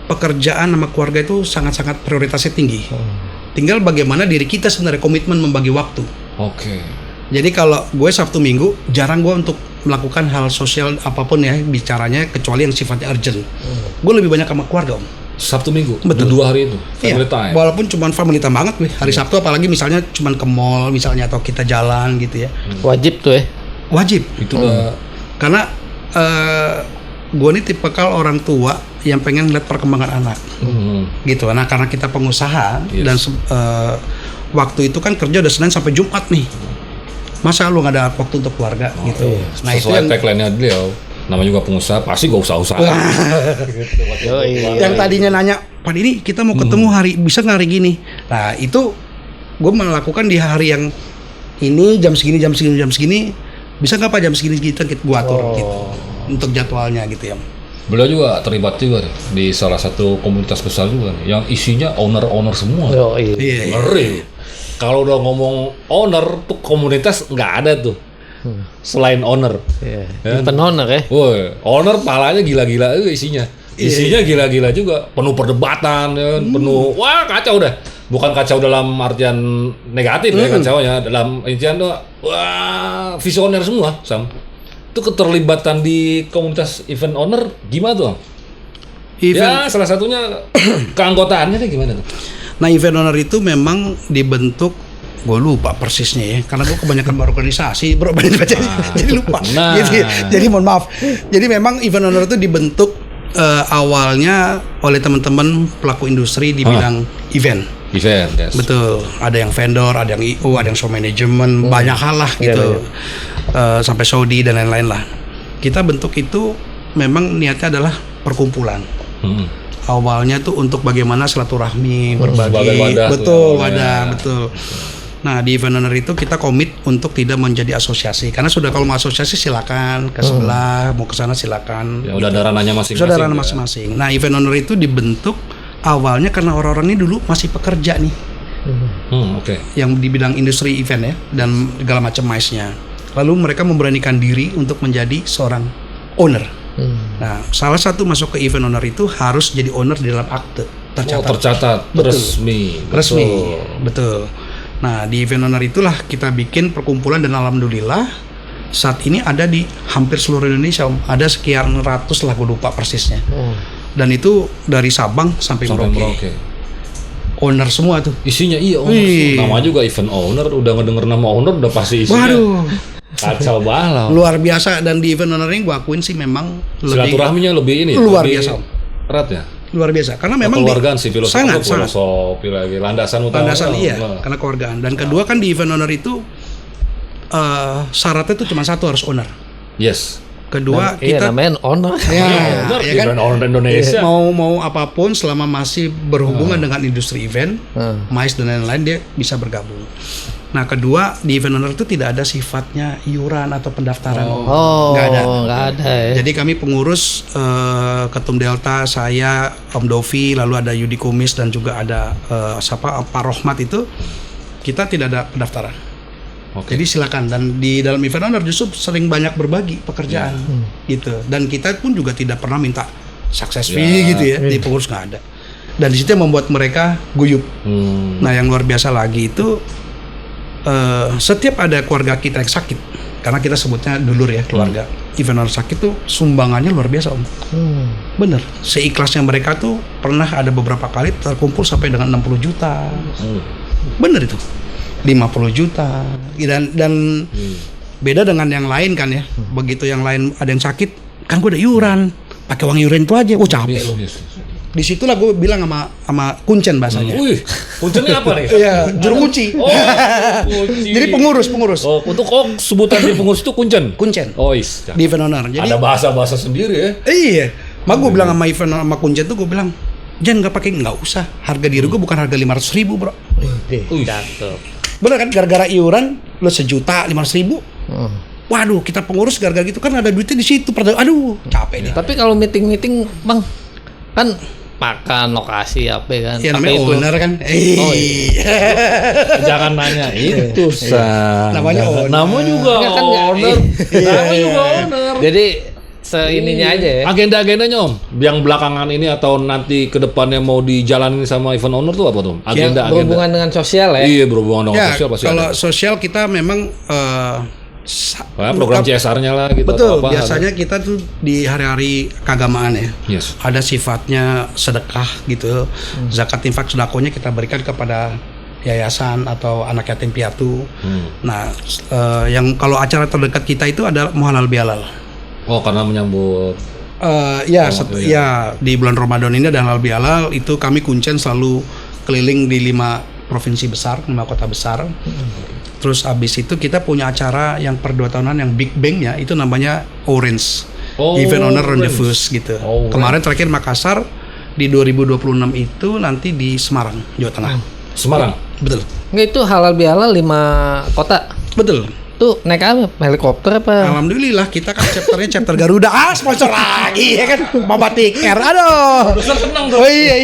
[SPEAKER 1] pekerjaan sama keluarga itu sangat-sangat prioritasnya tinggi. Tinggal bagaimana diri kita sebenarnya komitmen membagi waktu.
[SPEAKER 2] Oke.
[SPEAKER 1] Jadi kalau gue Sabtu Minggu jarang gue untuk melakukan hal sosial apapun ya bicaranya kecuali yang sifatnya urgent. Gue lebih banyak sama keluarga om.
[SPEAKER 2] Sabtu Minggu,
[SPEAKER 1] Betul.
[SPEAKER 2] dua hari itu, family
[SPEAKER 1] Iya,
[SPEAKER 2] time.
[SPEAKER 1] walaupun cuman family time banget gue. Hari Sabtu apalagi misalnya cuman ke mall misalnya atau kita jalan gitu ya.
[SPEAKER 3] Wajib tuh ya.
[SPEAKER 1] Wajib.
[SPEAKER 2] Itu udah
[SPEAKER 1] Karena gue ini tipikal orang tua yang pengen lihat perkembangan anak gitu. Nah karena kita pengusaha dan waktu itu kan kerja udah Senin sampai Jumat nih, masa lu nggak ada waktu untuk keluarga gitu. Nah itu
[SPEAKER 2] sesuai
[SPEAKER 1] yang
[SPEAKER 2] tagline-nya beliau. Nama juga pengusaha pasti gak usah-usah.
[SPEAKER 1] yang tadinya nanya Pak ini kita mau ketemu hari bisa nggak hari gini. Nah itu gue melakukan di hari yang ini jam segini bisa nggak Pak jam segini kita gue atur gitu untuk jadwalnya gitu ya.
[SPEAKER 2] Beliau juga terlibat juga nih, di salah satu komunitas besar juga nih, yang isinya owner semua.
[SPEAKER 1] Iya.
[SPEAKER 2] Ngeri. Kalau udah ngomong owner tuh komunitas nggak ada tuh. Selain owner.
[SPEAKER 3] Iya. Event owner ya.
[SPEAKER 2] Woi, owner palanya gila-gila isinya. Isinya gila-gila juga, penuh perdebatan ya, kan? Penuh wah kacau dah. Bukan kacau dalam artian negatif ya kacaunya, dalam artian tuh wah visioner semua, Sam. Itu keterlibatan di komunitas event owner gimana tuh? Ya salah satunya keanggotaannya deh gimana tuh?
[SPEAKER 1] Nah event owner itu memang dibentuk, gue lupa persisnya ya, karena gue kebanyakan berorganisasi, bro, jadi lupa.
[SPEAKER 2] Nah.
[SPEAKER 1] Jadi mohon maaf. Jadi memang event owner itu dibentuk awalnya oleh teman-teman pelaku industri di bidang event.
[SPEAKER 2] Event, yes.
[SPEAKER 1] Betul. Ada yang vendor, ada yang IO, ada yang show management, banyak hal lah gitu. Sampai Saudi dan lain-lain lah. Kita bentuk itu memang niatnya adalah perkumpulan. Awalnya tuh untuk bagaimana silaturahmi, berbagi,
[SPEAKER 2] sebagai wadah
[SPEAKER 1] betul,
[SPEAKER 2] tuh,
[SPEAKER 1] wadah, betul. Nah di event owner itu kita komit untuk tidak menjadi asosiasi, karena sudah kalau mau asosiasi silakan ke sebelah, mau ke sana silakan.
[SPEAKER 2] Ya udah ada ranahnya masing-masing.
[SPEAKER 1] Sudah ada ranah masing-masing. Nah event owner itu dibentuk awalnya karena orang-orang ini dulu masih pekerja nih,
[SPEAKER 2] Oke.
[SPEAKER 1] yang di bidang industri event ya dan segala macam MICE-nya. Lalu mereka memberanikan diri untuk menjadi seorang owner. Nah, salah satu masuk ke event owner itu harus jadi owner di dalam akte tercatat.
[SPEAKER 2] Tercatat
[SPEAKER 1] Betul.
[SPEAKER 2] resmi.
[SPEAKER 1] Betul. Nah, di event owner itulah kita bikin perkumpulan dan alhamdulillah saat ini ada di hampir seluruh Indonesia. Ada sekian ratus lah, gue lupa persisnya. Dan itu dari Sabang sampai Merauke. Owner semua tuh.
[SPEAKER 2] Isinya owner. Nama juga event owner, udah ngedenger nama owner udah pasti isinya.
[SPEAKER 1] Waduh.
[SPEAKER 2] Kacau balau.
[SPEAKER 1] Luar biasa, dan di event owner ini gue akuin sih memang
[SPEAKER 2] Silaturahminya lebih ini.
[SPEAKER 1] luar
[SPEAKER 2] lebih
[SPEAKER 1] biasa.
[SPEAKER 2] Erat ya.
[SPEAKER 1] luar biasa karena memang
[SPEAKER 2] keluargaan sih, filosofi lagi landasan utama.
[SPEAKER 1] Karena keluargaan. Dan kedua kan di event owner itu syaratnya tuh cuma satu, harus owner.
[SPEAKER 2] Yes.
[SPEAKER 1] Kedua
[SPEAKER 3] kita namanya owner.
[SPEAKER 1] Kan?
[SPEAKER 2] Owner Indonesia.
[SPEAKER 1] Mau apapun selama masih berhubungan dengan industri event, MICE dan lain-lain, dia bisa bergabung. Nah, kedua di event owner itu tidak ada sifatnya iuran atau pendaftaran. Nggak ada.
[SPEAKER 3] Ya.
[SPEAKER 1] Jadi kami pengurus Ketum Delta, saya, Om Dovi, lalu ada Yudi Kumis dan juga ada Pak Rohmat, itu kita tidak ada pendaftaran. Jadi silakan, dan di dalam event owner justru sering banyak berbagi pekerjaan gitu, dan kita pun juga tidak pernah minta success fee gitu ya, di pengurus nggak ada, dan di situ yang membuat mereka guyup. Nah, yang luar biasa lagi itu setiap ada keluarga kita yang sakit, karena kita sebutnya dulur ya, keluarga event owner sakit tuh sumbangannya luar biasa, Om. Bener, seikhlasnya mereka tuh pernah ada beberapa kali terkumpul sampai dengan 60 juta. Bener itu. 50 juta dan beda dengan yang lain kan ya. Begitu yang lain ada yang sakit, kan gue ada iuran, pakai uang iuran itu aja, capek loh. Di situlah gue bilang sama kuncen bahasanya.
[SPEAKER 2] Kuncennya apa nih?
[SPEAKER 1] Iya, juru kunci.
[SPEAKER 2] Kunci.
[SPEAKER 1] Jadi pengurus.
[SPEAKER 2] Untuk sebutan di pengurus itu kuncen.
[SPEAKER 1] Di event owner. Jadi
[SPEAKER 2] ada bahasa sendiri ya.
[SPEAKER 1] Iya. Gue bilang sama event sama kuncen tuh, gue bilang, jangan nggak usah. Harga diri gue bukan harga 500.000, bro.
[SPEAKER 3] Cakep.
[SPEAKER 1] Bener kan, gara-gara iuran lo 1.500.000. Waduh, kita pengurus gara-gara gitu kan ada duitnya di situ. Aduh, capek nih.
[SPEAKER 3] Tapi kalau meeting Bang, kan makan lokasi apa kan?
[SPEAKER 1] Ya namanya owner kan.
[SPEAKER 2] Jangan nanya itu
[SPEAKER 1] namanya owner.
[SPEAKER 2] Namanya juga owner. Namanya juga owner.
[SPEAKER 3] Jadi seininya aja ya.
[SPEAKER 2] Agenda-agendanya Om, yang belakangan ini atau nanti ke depannya mau dijalanin sama event owner tuh apa tuh? Agenda
[SPEAKER 3] berhubungan dengan sosial ya.
[SPEAKER 2] Iya, berhubungan dengan sosial pasti.
[SPEAKER 1] Kalau sosial kita memang
[SPEAKER 2] program CSR-nya lah gitu.
[SPEAKER 1] Betul, biasanya kita tuh di hari-hari keagamaan ya.
[SPEAKER 2] Yes.
[SPEAKER 1] Ada sifatnya sedekah gitu. Zakat infak sedakonya kita berikan kepada yayasan atau anak yatim piatu. Nah, yang kalau acara terdekat kita itu adalah Muhalal Bihalal.
[SPEAKER 2] Karena menyambut
[SPEAKER 1] di bulan Ramadan ini dan halal bihalal itu kami kuncen selalu keliling di 5 provinsi besar, 5 kota besar. Terus abis itu kita punya acara yang per 2 tahunan yang big bang-nya itu namanya Orange. Event Owner Rendezvous gitu. Kemarin terakhir Makassar, di 2026 itu nanti di Semarang, Jawa Tengah.
[SPEAKER 2] Semarang?
[SPEAKER 1] Betul.
[SPEAKER 3] Itu halal bihalal 5 kota.
[SPEAKER 1] Betul.
[SPEAKER 3] Tuh naik apa? Helikopter apa?
[SPEAKER 1] Alhamdulillah kita kan chapternya chapter Garuda. Sponsor lagi ya kan. Batik Air. Aduh.
[SPEAKER 2] Produser seneng tuh.
[SPEAKER 1] Iya.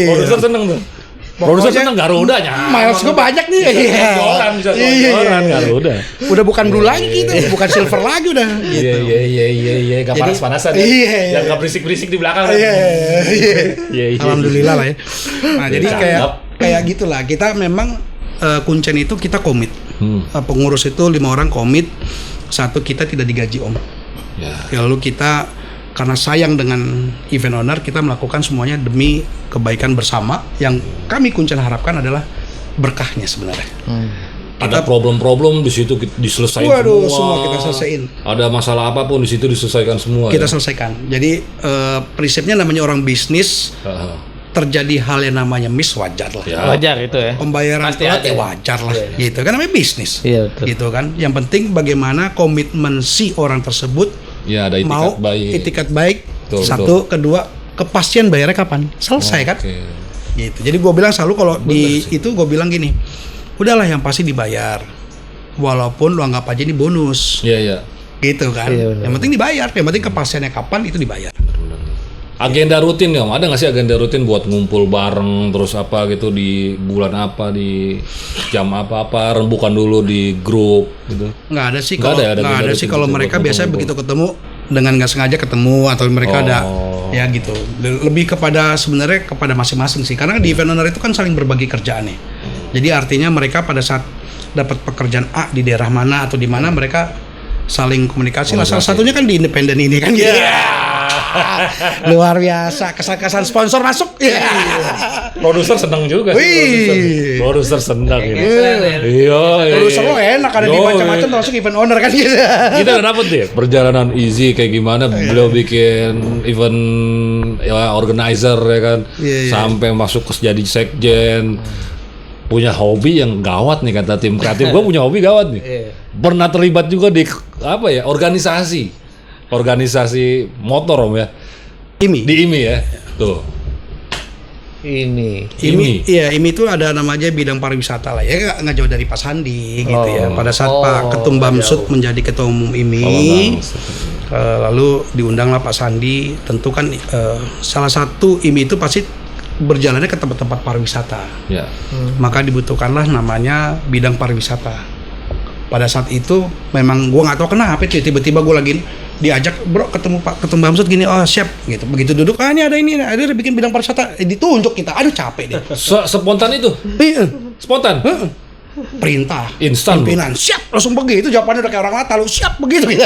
[SPEAKER 2] Produser seneng tuh. Produser seneng Garudanya.
[SPEAKER 1] Miles gue banyak nih.
[SPEAKER 2] Iya. Garuda.
[SPEAKER 1] Udah bukan blue lagi gitu, bukan silver lagi udah.
[SPEAKER 2] Iya. Gak panas-panasan ya. Yang gak berisik-berisik di belakang.
[SPEAKER 1] Iya. Alhamdulillah lah ya. Nah jadi kayak gitulah. Kita memang kuncen itu kita komit. Pengurus itu 5 orang komit. 1, kita tidak digaji Om. Lalu kita karena sayang dengan event owner, kita melakukan semuanya demi kebaikan bersama. Yang kami kuncen harapkan adalah berkahnya sebenarnya.
[SPEAKER 2] Ada problem-problem di situ diselesaikan
[SPEAKER 1] semua kita selesaiin. Ada
[SPEAKER 2] masalah apapun di situ diselesaikan semua.
[SPEAKER 1] Kita selesaikan. Jadi prinsipnya namanya orang bisnis. Terjadi hal yang namanya miss, wajar lah.
[SPEAKER 3] Wajar itu ya.
[SPEAKER 1] Pembayaran telat ya wajar lah. Gitu kan, namanya bisnis. Gitu kan. Yang penting bagaimana komitmen si orang tersebut
[SPEAKER 2] ada
[SPEAKER 1] itikat baik. Satu, kedua kepastian bayarnya kapan. Selesai kan. Gitu. Jadi gue bilang selalu kalau itu gue bilang gini, udahlah yang pasti dibayar. Walaupun lu anggap aja ini bonus. Gitu kan. Yang penting dibayar. Yang penting kepastiannya kapan itu dibayar.
[SPEAKER 2] Agenda rutin ya, ada nggak sih agenda rutin buat ngumpul bareng terus apa gitu di bulan apa, di jam apa rembukan dulu di grup gitu? Nggak ada sih kalau mereka biasanya begitu ketemu dengan nggak sengaja ketemu atau mereka ada ya gitu. Lebih kepada sebenarnya kepada masing-masing sih, karena di event owner itu kan saling berbagi kerjaan nih. Jadi artinya mereka pada saat dapat pekerjaan A di daerah mana atau di mana mereka saling komunikasi. Salah satunya kan di independen ini kan.
[SPEAKER 1] Luar biasa, kesan-kesan sponsor masuk.
[SPEAKER 2] Produser seneng juga sih. Produser seneng ini. Iya.
[SPEAKER 1] Produser lo enak, ada di macam-macam termasuk event owner kan gitu.
[SPEAKER 2] Kita udah dapet deh perjalanan Easy kayak gimana. Beliau bikin event ya, organizer ya kan. Sampai masuk ke jadi sekjen. Punya hobi yang gawat nih kata tim kreatif. Gue punya hobi gawat nih. Pernah terlibat juga di apa ya, organisasi motor Om ya. Di IMI ya. Tuh.
[SPEAKER 1] IMI itu ada namanya bidang pariwisata lah ya, nggak jauh dari Pak Sandi gitu ya. Pada saat Pak Ketum Bamsud menjadi ketua umum IMI, lalu diundanglah Pak Sandi. Tentu kan salah satu IMI itu pasti berjalannya ke tempat-tempat pariwisata. Maka dibutuhkanlah namanya bidang pariwisata. Pada saat itu memang gue nggak tahu kenapa tiba-tiba gue lagi diajak, bro ketemu Pak Ketum Bamsud gini, oh siap gitu. Begitu duduk, ini ada bikin bidang pariwisata, ditunjuk kita, aduh capek deh.
[SPEAKER 2] Spontan itu? Spontan?
[SPEAKER 1] Perintah
[SPEAKER 2] instan
[SPEAKER 1] pimpinan, siap, langsung begitu jawabannya udah kayak orang mata, lu siap begitu gitu.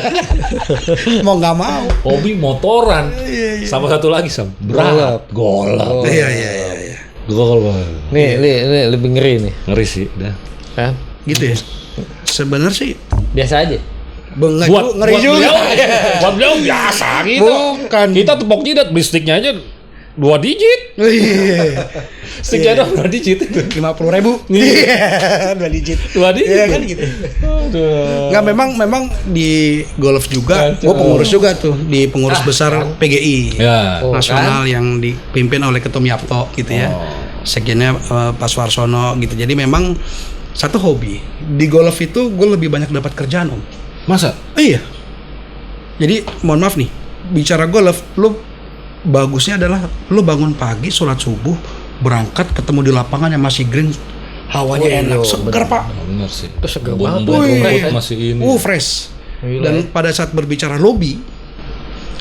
[SPEAKER 1] Mau nggak mau.
[SPEAKER 2] Hobi motoran. Sama satu lagi berat golap.
[SPEAKER 1] Iya.
[SPEAKER 2] Golap.
[SPEAKER 3] Nih lebih ngeri nih.
[SPEAKER 2] Ngeri sih, dah.
[SPEAKER 3] Kan?
[SPEAKER 1] Gitu ya. Sebenarnya sih
[SPEAKER 3] biasa aja.
[SPEAKER 1] Ngeri juga.
[SPEAKER 2] Buat beliau biasa gitu.
[SPEAKER 1] Bukan.
[SPEAKER 2] Kita tepok jidat, bistiknya aja 2 digit. Sticknya dong 2 digit.
[SPEAKER 1] 50.000. 2 digit.
[SPEAKER 2] 2 digit.
[SPEAKER 1] Iya kan gitu. Nggak, memang di golf juga, gue pengurus juga tuh di pengurus besar PGI nasional yang dipimpin oleh Ketum Yapto gitu ya. Sekjennya Pak Suarsono gitu. Jadi memang satu hobi di golf itu gue lebih banyak dapat kerjaan Om.
[SPEAKER 2] Masa?
[SPEAKER 1] Iya. Jadi mohon maaf nih, bicara golf, lu bagusnya adalah lu bangun pagi, sholat subuh, berangkat ketemu di lapangan yang masih green, hawanya enak, segar Pak.
[SPEAKER 2] Bener sih.
[SPEAKER 3] Itu segar banget.
[SPEAKER 2] Masih ini.
[SPEAKER 1] Fresh. Dan pada saat berbicara lobby,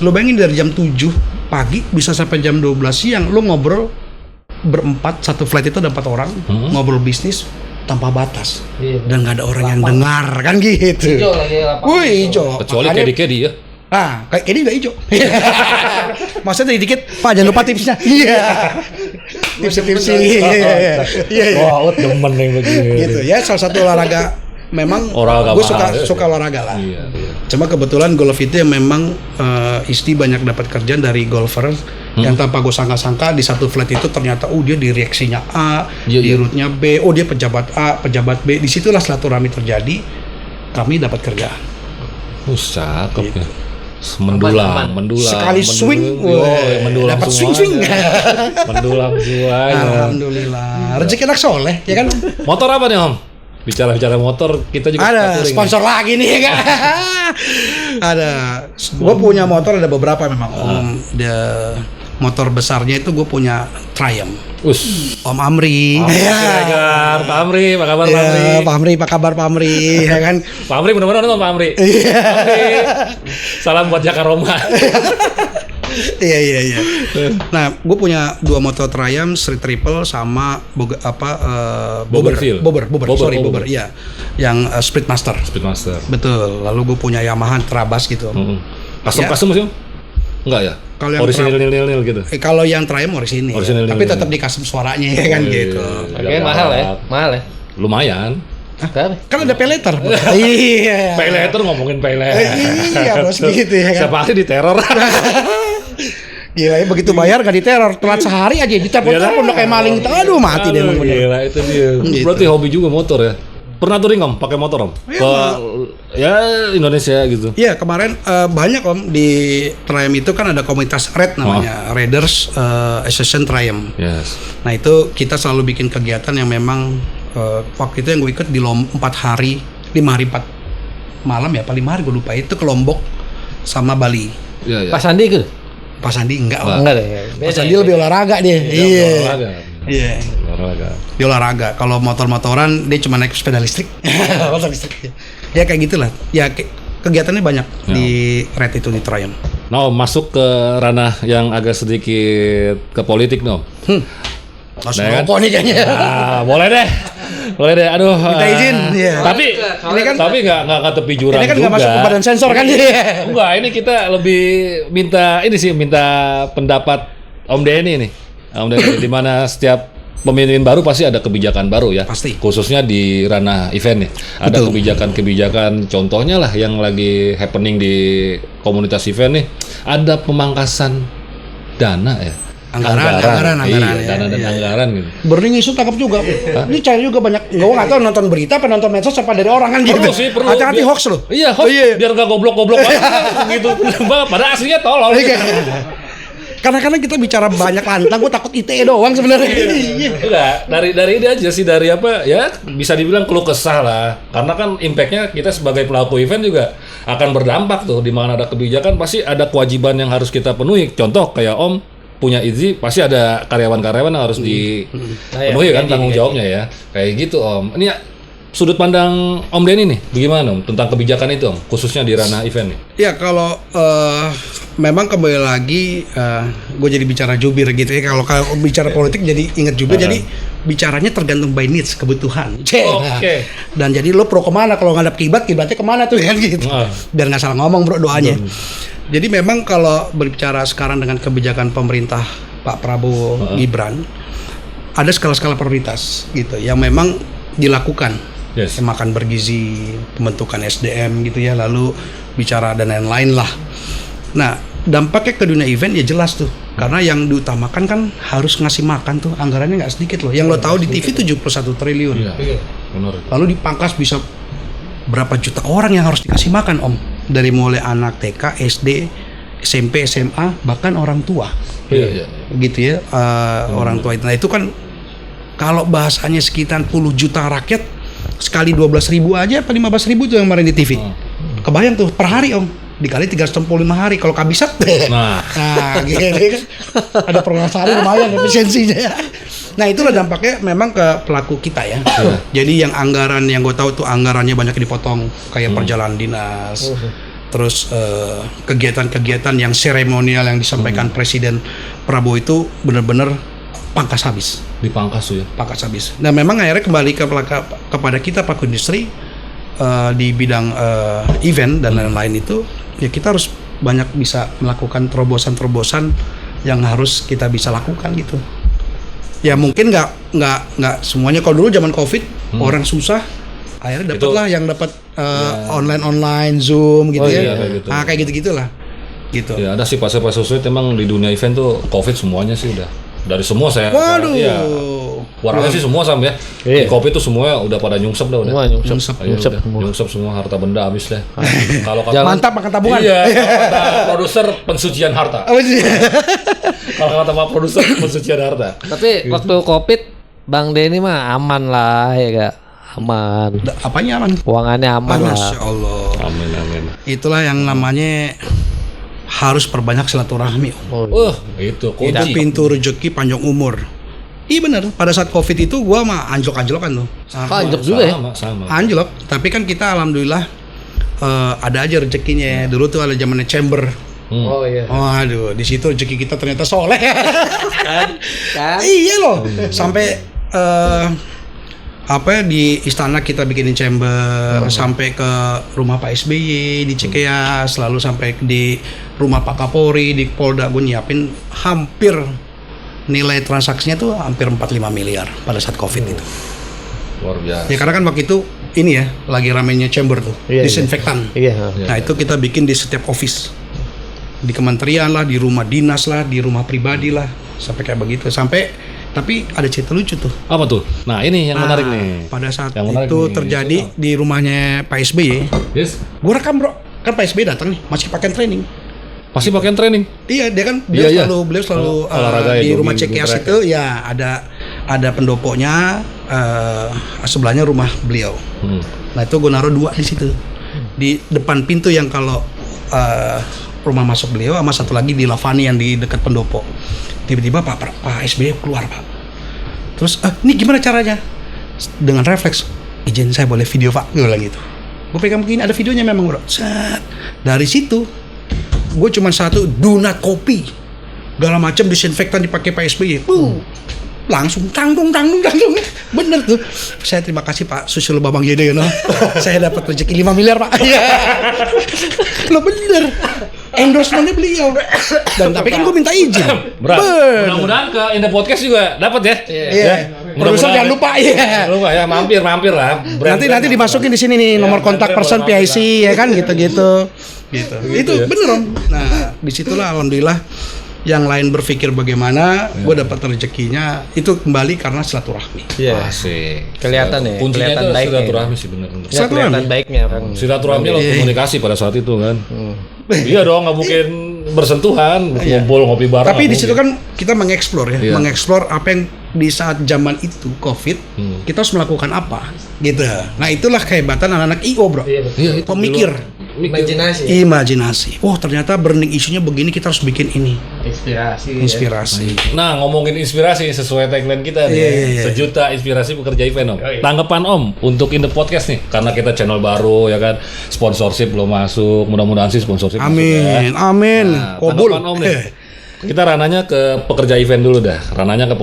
[SPEAKER 1] lu bayangin dari jam 7 pagi bisa sampai jam 12 siang, lu ngobrol berempat, satu flight itu ada 4 orang, ngobrol bisnis tanpa batas, dan nggak ada orang yang dengar kan gitu.
[SPEAKER 3] Hijau lagi lapangan.
[SPEAKER 1] Hijau.
[SPEAKER 2] Kecuali kedi-kedi ya.
[SPEAKER 1] Kayak ini nggak hijau. Maksudnya dikit, Pak jangan lupa tipsnya. Tips-tipsnya. Iya.
[SPEAKER 2] Wah, demen nih begini.
[SPEAKER 1] Gitu ya, salah satu olahraga. Memang gue suka olahraga lah. Iya. Cuma kebetulan golf itu yang memang Isti banyak dapat kerjaan dari golfer yang tanpa gue sangka-sangka di satu flight itu ternyata dia di reaksinya A, di route-nya B, dia pejabat A, pejabat B. Disitulah silaturahmi terjadi, kami dapat kerjaan.
[SPEAKER 2] Cakep ya. Mendulang.
[SPEAKER 1] Sekali swing,
[SPEAKER 2] mendulang
[SPEAKER 1] dapat swing.
[SPEAKER 2] Mendulang semuanya.
[SPEAKER 1] Alhamdulillah. Rezeki anak soleh, ya kan?
[SPEAKER 2] Motor apa nih Om? Bicara motor, kita juga
[SPEAKER 1] ada sponsor lagi nih ya kan. Ada. Gue punya motor ada beberapa memang Om. Motor besarnya itu gue punya Triumph. Om Amri.
[SPEAKER 2] Pak Amri, apa kabar Pak Amri?
[SPEAKER 1] Pak Amri, apa kabar Pak Amri? Ya kan?
[SPEAKER 2] Pak Amri benar-benar nonton Pak Amri. Salam buat Jakaroma.
[SPEAKER 1] Iya. Nah, gue punya 2 motor Triumph, Street Triple sama Bobber. Iya. Yang Speedmaster. Betul. Lalu gue punya Yamaha Trabas gitu.
[SPEAKER 2] Custom sih? Enggak ya?
[SPEAKER 1] Kalau yang
[SPEAKER 2] orisinil gitu.
[SPEAKER 1] Kalau yang Triumph orisinil. Tapi tetap di custom suaranya ya kan gitu.
[SPEAKER 3] Oke, mahal ya.
[SPEAKER 2] Lumayan.
[SPEAKER 1] Kan ada pay letter. Iya.
[SPEAKER 2] Pay letter ngomongin pay letter.
[SPEAKER 1] Iya, bos gitu ya kan.
[SPEAKER 2] Siapa sih diteror?
[SPEAKER 1] Gila ya, begitu bayar gak diteror, telat sehari aja ditelepon udah kayak maling. Aduh mati deh emang bener.
[SPEAKER 2] Gila itu dia. Berarti hobi juga motor ya. Pernah touring Om pakai motor Om? Ya Indonesia gitu.
[SPEAKER 1] Iya, kemarin banyak Om di Triumph itu kan ada komunitas RAID namanya, Raiders Association Triumph.
[SPEAKER 2] Yes.
[SPEAKER 1] Nah, itu kita selalu bikin kegiatan yang memang waktu itu yang gue ikut di 4 hari, 5 hari 4 malam ya, apa 5 hari gue lupa, itu ke Lombok sama Bali.
[SPEAKER 3] Pak Sandi ikut?
[SPEAKER 1] Pak Sandi enggak.
[SPEAKER 3] Enggak deh.
[SPEAKER 1] Pak Sandi lebih olahraga dia. Iya. Di olahraga. Kalau motor-motoran dia cuma naik sepeda listrik. Motor listrik. Ya kayak gitulah. Ya kegiatannya banyak di Red itu di Triumph.
[SPEAKER 2] Nah, masuk ke ranah yang agak sedikit ke politik, no.
[SPEAKER 1] Masuk rokok nih kayaknya.
[SPEAKER 2] Boleh deh. Boleh deh, aduh.
[SPEAKER 1] Minta izin. Iya.
[SPEAKER 2] Tapi
[SPEAKER 1] ini kan
[SPEAKER 2] nggak ke tepi jurang
[SPEAKER 1] ini kan
[SPEAKER 2] juga.
[SPEAKER 1] nggak masuk ke badan sensor kan?
[SPEAKER 2] Enggak, ini kita lebih minta pendapat Om Denny nih. Om Denny, di mana setiap pemimpin baru pasti ada kebijakan baru ya.
[SPEAKER 1] Pasti.
[SPEAKER 2] Khususnya di ranah event nih. Ada kebijakan-kebijakan, contohnya lah yang lagi happening di komunitas event nih. Ada pemangkasan dana ya.
[SPEAKER 1] Anggaran,
[SPEAKER 2] dana dan anggaran gitu.
[SPEAKER 1] Burning isu tangkap juga. Ini cari juga banyak. Gue nggak tahu nonton berita, apa nonton medsos apa dari orang kan gitu.
[SPEAKER 2] Perlu.
[SPEAKER 1] Hati-hati hoax loh.
[SPEAKER 2] Iya, hoax. Biar nggak goblok-goblok banget gitu. Padahal aslinya tolol.
[SPEAKER 1] Karena kita bicara banyak lantang, gue takut ITE doang sebenarnya.
[SPEAKER 2] Enggak, dari ini aja sih, dari apa ya, bisa dibilang keluh kesah lah. Karena kan impactnya kita sebagai pelaku event juga akan berdampak tuh. Di mana ada kebijakan pasti ada kewajiban yang harus kita penuhi. Contoh kayak Om punya izin, pasti ada karyawan-karyawan yang harus dipenuhi kan tanggung jawabnya ya. Kayak gitu Om. Ini ya, sudut pandang Om Denny nih, bagaimana Om tentang kebijakan itu Om, khususnya di ranah event nih?
[SPEAKER 1] Ya kalau memang kembali lagi gue jadi bicara jubir gitu ya. Kalau bicara politik jadi ingat jubir, jadi bicaranya tergantung by needs, kebutuhan.
[SPEAKER 2] Oke.
[SPEAKER 1] Dan jadi lo pro kemana kalau ngadap kiblatnya kemana tuh kan gitu. Biar nggak salah ngomong bro doanya. Jadi memang kalau berbicara sekarang dengan kebijakan pemerintah Pak Prabowo Gibran, ada skala-skala prioritas gitu yang memang dilakukan.
[SPEAKER 2] Yes.
[SPEAKER 1] Makan bergizi, pembentukan SDM gitu ya, lalu bicara dan lain-lain lah. Nah, dampaknya ke dunia event ya jelas tuh. Karena yang diutamakan kan harus ngasih makan tuh, anggarannya nggak sedikit loh. Yang lo tahu di TV 71 triliun.
[SPEAKER 2] Iya, benar.
[SPEAKER 1] Lalu dipangkas bisa berapa juta orang yang harus dikasih makan Om. Dari mulai anak TK, SD, SMP, SMA, bahkan orang tua.
[SPEAKER 2] Iya.
[SPEAKER 1] Gitu ya, orang tua itu. Nah itu kan kalau bahasanya sekitar puluh juta rakyat, sekali 12.000 aja apa 15.000 tuh yang kemarin di TV. Kebayang tuh per hari Om, dikali 365 hari kalau kabisat. Nah gitu kan. Ada permasalahan lumayan efisiensinya ya. Nah itulah dampaknya memang ke pelaku kita ya. Jadi yang anggaran yang gue tahu tuh anggarannya banyak dipotong kayak perjalanan dinas. Terus kegiatan-kegiatan yang seremonial yang disampaikan Presiden Prabowo itu benar-benar pangkas habis.
[SPEAKER 2] Dipangkas tuh ya.
[SPEAKER 1] Pangkas habis. Nah memang akhirnya kembali kepada kita pelaku industri di bidang event dan lain-lain itu ya kita harus banyak bisa melakukan terobosan-terobosan yang harus kita bisa lakukan gitu. Ya mungkin nggak semuanya. Kalau dulu zaman COVID orang susah, akhirnya dapatlah yang dapat online Zoom gitu ya. Gitu. Nah kayak gitu-gitulah. Gitu.
[SPEAKER 2] Ya ada sih fase-fase sulit emang di dunia event tuh COVID semuanya sih udah. Dari semua saya.
[SPEAKER 1] Waduh.
[SPEAKER 2] Ya, warnanya sih semua Sam ya. Di kopi tuh semua udah pada nyungsep dah udah. Nyungsep semua harta benda habis deh. Kalau
[SPEAKER 1] mantap makan tabungan.
[SPEAKER 2] Iya. Kata produser pensucian harta. Kalau kata Pak produser pensucian harta.
[SPEAKER 3] Tapi waktu Covid Bang Denny mah aman lah ya gak? Aman.
[SPEAKER 1] Apanya aman?
[SPEAKER 3] Keuangannya aman lah.
[SPEAKER 1] Masya Allah.
[SPEAKER 2] Amin.
[SPEAKER 1] Itulah yang namanya harus perbanyak silaturahmi.
[SPEAKER 2] Itu kunci.
[SPEAKER 1] Itu pintu rezeki panjang umur. Iya benar. Pada saat COVID itu gua mah anjlok-anjlokan tuh.
[SPEAKER 3] Anjlok juga ya?
[SPEAKER 2] Sama.
[SPEAKER 1] Anjlok. Tapi kan kita alhamdulillah ada aja rezekinya. Dulu tuh ada zamannya chamber.
[SPEAKER 3] Oh iya.
[SPEAKER 1] Waduh, di situ rezeki kita ternyata soleh.
[SPEAKER 3] Kan?
[SPEAKER 1] Iya loh. Sampai di istana kita bikinin chamber, sampai ke rumah Pak SBY di Cikeas, lalu sampai di rumah Pak Kapolri di Polda, gue nyiapin hampir nilai transaksinya tuh hampir 45 miliar pada saat COVID itu.
[SPEAKER 2] Luar biasa.
[SPEAKER 1] Ya karena kan waktu itu ini ya lagi ramainya chamber tuh, disinfektan.
[SPEAKER 3] Iya.
[SPEAKER 1] Nah itu kita bikin di setiap office, di kementerian lah, di rumah dinas lah, di rumah pribadi lah, sampai kayak begitu. Tapi ada cerita lucu tuh.
[SPEAKER 2] Apa tuh? Nah ini yang menarik nih.
[SPEAKER 1] Pada saat itu terjadi di rumahnya Pak SBY.
[SPEAKER 2] Yes.
[SPEAKER 1] Gue rekam bro. Kan Pak SBY datang nih, masih pakai training.
[SPEAKER 2] Masih pakai training?
[SPEAKER 1] Iya, dia kan beliau selalu di rumah Cikeas itu ya ada pendoponya, sebelahnya rumah beliau. Nah itu gue naruh 2 di situ. Di depan pintu yang kalau rumah masuk beliau, sama satu lagi di Lavani yang di dekat pendopo. Tiba-tiba Pak SBY keluar Pak. Terus ini gimana caranya? Dengan refleks, izin saya boleh video Pak, gue bilang gitu. Gue pegang begini, ada videonya memang bro. Set. Dari situ gue cuma satu, do not copy. Segala macam disinfektan dipakai Pak SBY. langsung tanggung. Bener tuh. Saya terima kasih Pak Susilo Bambang Yudhoyono. Saya dapat rezeki 5 miliar Pak. Iya. Lo bener. Endorsement-nya beliau. Dan tapi kan gue minta izin.
[SPEAKER 2] Mudah-mudahan ke Indah Podcast juga dapat ya.
[SPEAKER 1] Iya. Produser jangan lupa ya.
[SPEAKER 2] Lupa ya, mampir lah.
[SPEAKER 1] Nanti dimasukin di sini nih nomor kontak person PIC ya kan gitu. Itu bener Om. Nah, disitulah alhamdulillah yang lain berpikir bagaimana, gue dapat rezekinya itu kembali karena silaturahmi.
[SPEAKER 3] Iya.
[SPEAKER 2] Asik.
[SPEAKER 3] Kelihatan ya.
[SPEAKER 2] Kuncinya itu
[SPEAKER 3] baiknya.
[SPEAKER 2] silaturahmi sih benar.
[SPEAKER 3] Kelihatan baiknya orang.
[SPEAKER 2] Silaturahmi lo komunikasi pada saat itu kan. Iya dong, nggak mungkin bersentuhan, ngumpul ngopi bareng.
[SPEAKER 1] Tapi di situ kan kita mengeksplor ya, mengeksplor apa yang di saat zaman itu COVID, kita harus melakukan apa, gitu. Nah itulah kehebatan anak-anak IO bro, pemikir. Imajinasi. Oh ternyata burning isunya begini, kita harus bikin ini. Inspirasi.
[SPEAKER 2] Nah ngomongin inspirasi sesuai tagline kita nih, sejuta inspirasi pekerja event Om. Tanggapan Om untuk In The Podcast nih, karena kita channel baru ya kan, sponsorship belum masuk, mudah-mudahan sih sponsorship
[SPEAKER 1] amin,
[SPEAKER 2] masuk,
[SPEAKER 1] amin.
[SPEAKER 2] Nah,
[SPEAKER 1] Kobul.
[SPEAKER 2] Tanggapan Om nih. Kita rananya ke pekerja event dulu dah, Tanggapan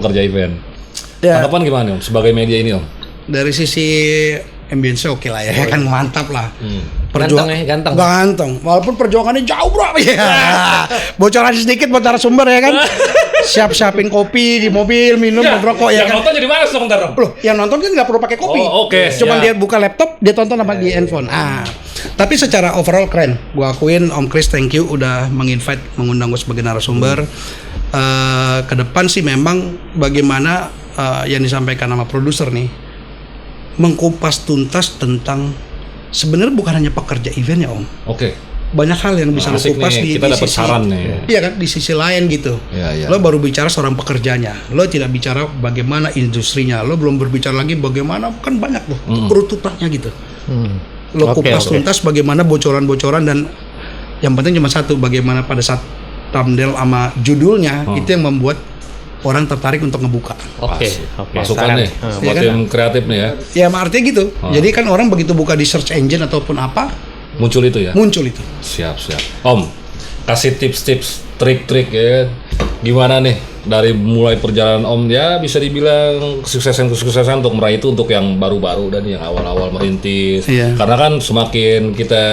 [SPEAKER 2] gimana Om sebagai media ini Om?
[SPEAKER 1] Dari sisi ambience oke lah ya, kan mantap lah. Ganteng. Walaupun perjuangannya jauh bro. Ya. Bocoran sedikit buat narasumber ya kan. Siap-siapin kopi di mobil, minum, merokok ya kan.
[SPEAKER 2] Yang nonton jadi malas dong ntar.
[SPEAKER 1] Loh, yang nonton kan nggak perlu pakai kopi. Cuman dia buka laptop, dia tonton apa di handphone. Tapi secara overall keren. Gua akuin Om Chris, thank you udah mengundang gue sebagai narasumber. Ke depan sih memang bagaimana yang disampaikan sama produser nih, mengkupas tuntas tentang sebenarnya bukan hanya pekerja event ya Om. Banyak hal yang bisa lo kupas di
[SPEAKER 2] dapat
[SPEAKER 1] sisi
[SPEAKER 2] saran nih.
[SPEAKER 1] Iya kan, di sisi lain gitu. Lo baru bicara seorang pekerjanya, lo tidak bicara bagaimana industrinya, lo belum berbicara lagi bagaimana, kan banyak tuh urutannya gitu. Lo kupas tuntas bagaimana bocoran-bocoran, dan yang penting cuma satu, bagaimana pada saat thumbnail sama judulnya itu yang membuat orang tertarik untuk ngebuka.
[SPEAKER 2] Masukan nih buat tim kreatif nih ya.
[SPEAKER 1] Ya artinya gitu. Jadi kan orang begitu buka di search engine ataupun apa,
[SPEAKER 2] muncul itu ya.
[SPEAKER 1] Siap.
[SPEAKER 2] Om, kasih tips-tips, trik-trik ya. Gimana nih dari mulai perjalanan Om ya, bisa dibilang kesuksesan untuk meraih itu untuk yang baru-baru dan yang awal-awal merintis. Karena kan semakin kita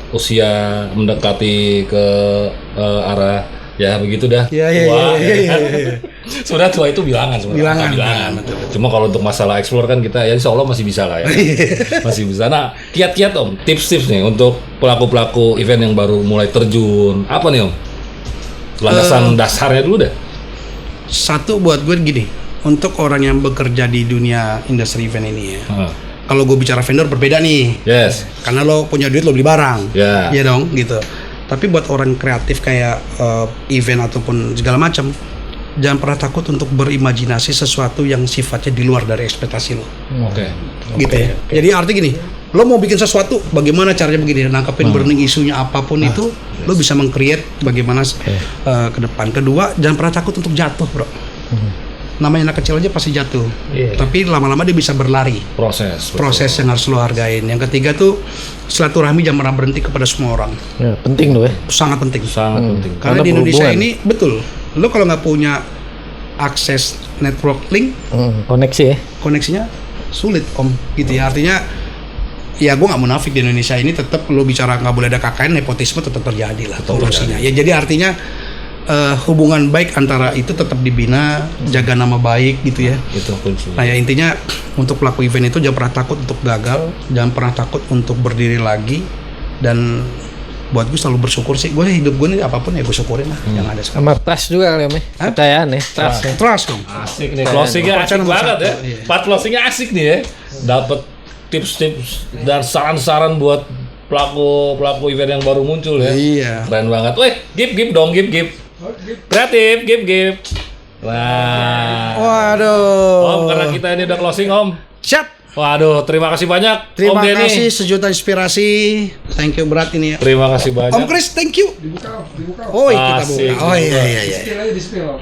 [SPEAKER 2] usia mendekati ke arah ya begitu dah. Sudah tua itu bilangan. Cuma kalau untuk masalah explore kan kita ya insya Allah masih bisa lah ya. Masih bisa. Nah, kiat-kiat Om, tips-tips nih untuk pelaku-pelaku event yang baru mulai terjun. Apa nih Om? Landasan dasarnya dulu dah.
[SPEAKER 1] Satu buat gue gini, untuk orang yang bekerja di dunia industri event ini ya. Kalau gue bicara vendor berbeda nih. Karena lo punya duit lo beli barang. Iya dong gitu. Tapi buat orang kreatif kayak event ataupun segala macam, jangan pernah takut untuk berimajinasi sesuatu yang sifatnya di luar dari ekspektasi lo. Gitu ya. Jadi arti gini, lo mau bikin sesuatu, bagaimana caranya begini, nangkepin burning isunya apapun itu, lo bisa meng-create bagaimana ke depan. Kedua, jangan pernah takut untuk jatuh, bro. Namanya anak kecil aja pasti jatuh, tapi lama-lama dia bisa berlari. Proses yang harus lo hargain. Yang ketiga tuh silaturahmi jangan pernah berhenti kepada semua orang.
[SPEAKER 3] Penting loh ya.
[SPEAKER 1] Sangat penting. Karena di Indonesia ini betul, lo kalau nggak punya akses network link, koneksinya sulit Om. Gitu ya. Artinya, ya gue nggak munafik, di Indonesia ini tetap lo bicara nggak boleh ada KKN, nepotisme tetap terjadi lah korupsinya. Ya jadi artinya hubungan baik antara itu tetap dibina, jaga nama baik gitu ya.
[SPEAKER 2] Itu kunci.
[SPEAKER 1] Nah ya intinya untuk pelaku event itu jangan pernah takut untuk gagal, jangan pernah takut untuk berdiri lagi, dan buat gue selalu bersyukur sih. Gue hidup gue nih apapun ya gue syukurin lah yang ada sekarang.
[SPEAKER 3] Sama trust juga kali ya, percayaan ya.
[SPEAKER 1] Trust dong.
[SPEAKER 2] Asik nih, closingnya asik banget ya. Part closingnya asik nih ya. Dapat tips-tips dan saran-saran buat pelaku event yang baru muncul ya. Keren banget. Weh, give dong. Kreatif, give. Wah.
[SPEAKER 1] Waduh.
[SPEAKER 2] Om, karena kita ini udah closing Om.
[SPEAKER 1] Siap.
[SPEAKER 2] Waduh, terima kasih banyak.
[SPEAKER 1] Terima
[SPEAKER 2] Om Denny.
[SPEAKER 1] kasih sejuta inspirasi. Thank you berat ini.
[SPEAKER 2] Terima kasih banyak.
[SPEAKER 1] Om Chris, thank you.
[SPEAKER 5] Dibuka.
[SPEAKER 1] Oh, kita buka. Oh iya.
[SPEAKER 5] Spill aja di spill.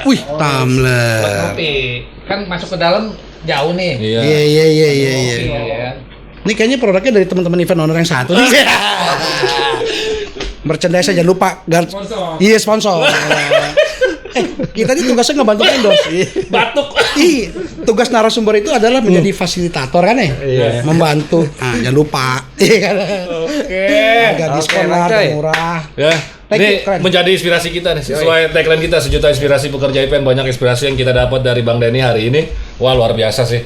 [SPEAKER 1] Wih, tumbler.
[SPEAKER 3] Kan masuk ke dalam jauh nih.
[SPEAKER 1] Iya. Ini kayaknya produknya dari teman-teman event owner yang satu nih. Merchandise jangan lupa. Sponsor. Kita ini tugasnya ngebantu endorse.
[SPEAKER 2] Batuk.
[SPEAKER 1] Tugas narasumber itu adalah menjadi fasilitator kan ya?
[SPEAKER 3] Iya.
[SPEAKER 1] Membantu. Nah, jangan lupa.
[SPEAKER 2] Oke.
[SPEAKER 1] Harga diskon lah, harga murah.
[SPEAKER 2] Ya,
[SPEAKER 1] Thank
[SPEAKER 2] ini
[SPEAKER 1] you, keren.
[SPEAKER 2] menjadi inspirasi kita nih. Sesuai tagline kita, sejuta inspirasi pekerja event, banyak inspirasi yang kita dapat dari Bang Denny hari ini. Wah, luar biasa sih.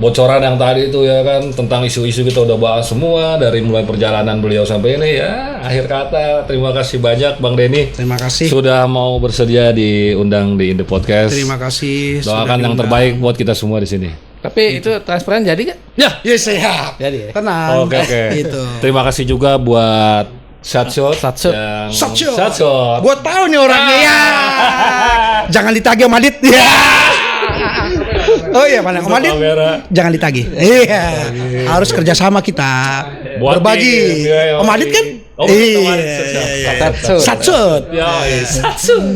[SPEAKER 2] Bocoran yang tadi itu ya kan, tentang isu-isu kita udah bahas semua, dari mulai perjalanan beliau sampai ini ya. Akhir kata, terima kasih banyak Bang Denny.
[SPEAKER 1] Terima kasih.
[SPEAKER 2] Sudah mau bersedia diundang di In The Podcast.
[SPEAKER 1] Terima kasih.
[SPEAKER 2] Doakan yang terbaik buat kita semua di sini.
[SPEAKER 3] Tapi itu transferan jadi nggak?
[SPEAKER 2] Ya.
[SPEAKER 1] Ya siap.
[SPEAKER 3] Jadi ya.
[SPEAKER 1] Tenang.
[SPEAKER 2] Oke.
[SPEAKER 1] Gitu.
[SPEAKER 2] Terima kasih juga buat Satshot.
[SPEAKER 3] Satshot.
[SPEAKER 1] Satshot. Gua tahu nih orangnya ya. Jangan ditagih Om Adit. Ya. Oh iya, mana Om Adit? Jangan ditagih. Iya. Harus kerjasama kita. Berbagi.
[SPEAKER 2] Iya.
[SPEAKER 1] Om Adit kan? Satshot.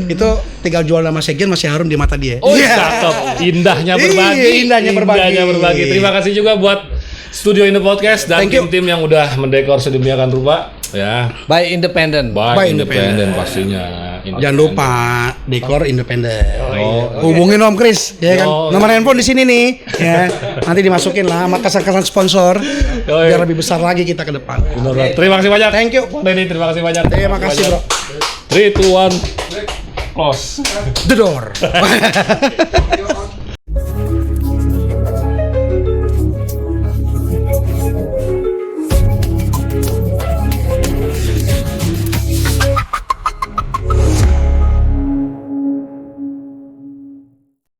[SPEAKER 1] Itu tinggal jual nama sekjen masih harum di mata dia.
[SPEAKER 2] Oh, cakep. Indahnya berbagi.
[SPEAKER 1] Indahnya berbagi.
[SPEAKER 2] Terima kasih juga buat Studio In The Podcast dan tim-tim yang udah mendekor sedemikian rupa. Ya.
[SPEAKER 3] By independent.
[SPEAKER 2] By independent pastinya.
[SPEAKER 1] Jangan lupa dekor independen. Hubungin Om Kris, ya kan. Nomor handphone di sini nih, ya. Nanti dimasukin lah sama kesan-kesan sponsor biar lebih besar lagi kita ke depan.
[SPEAKER 2] Terima kasih banyak.
[SPEAKER 1] Thank you.
[SPEAKER 2] Denny, terima kasih banyak.
[SPEAKER 1] Terima kasih, Bro.
[SPEAKER 2] 3, 2, 1, close
[SPEAKER 1] The door.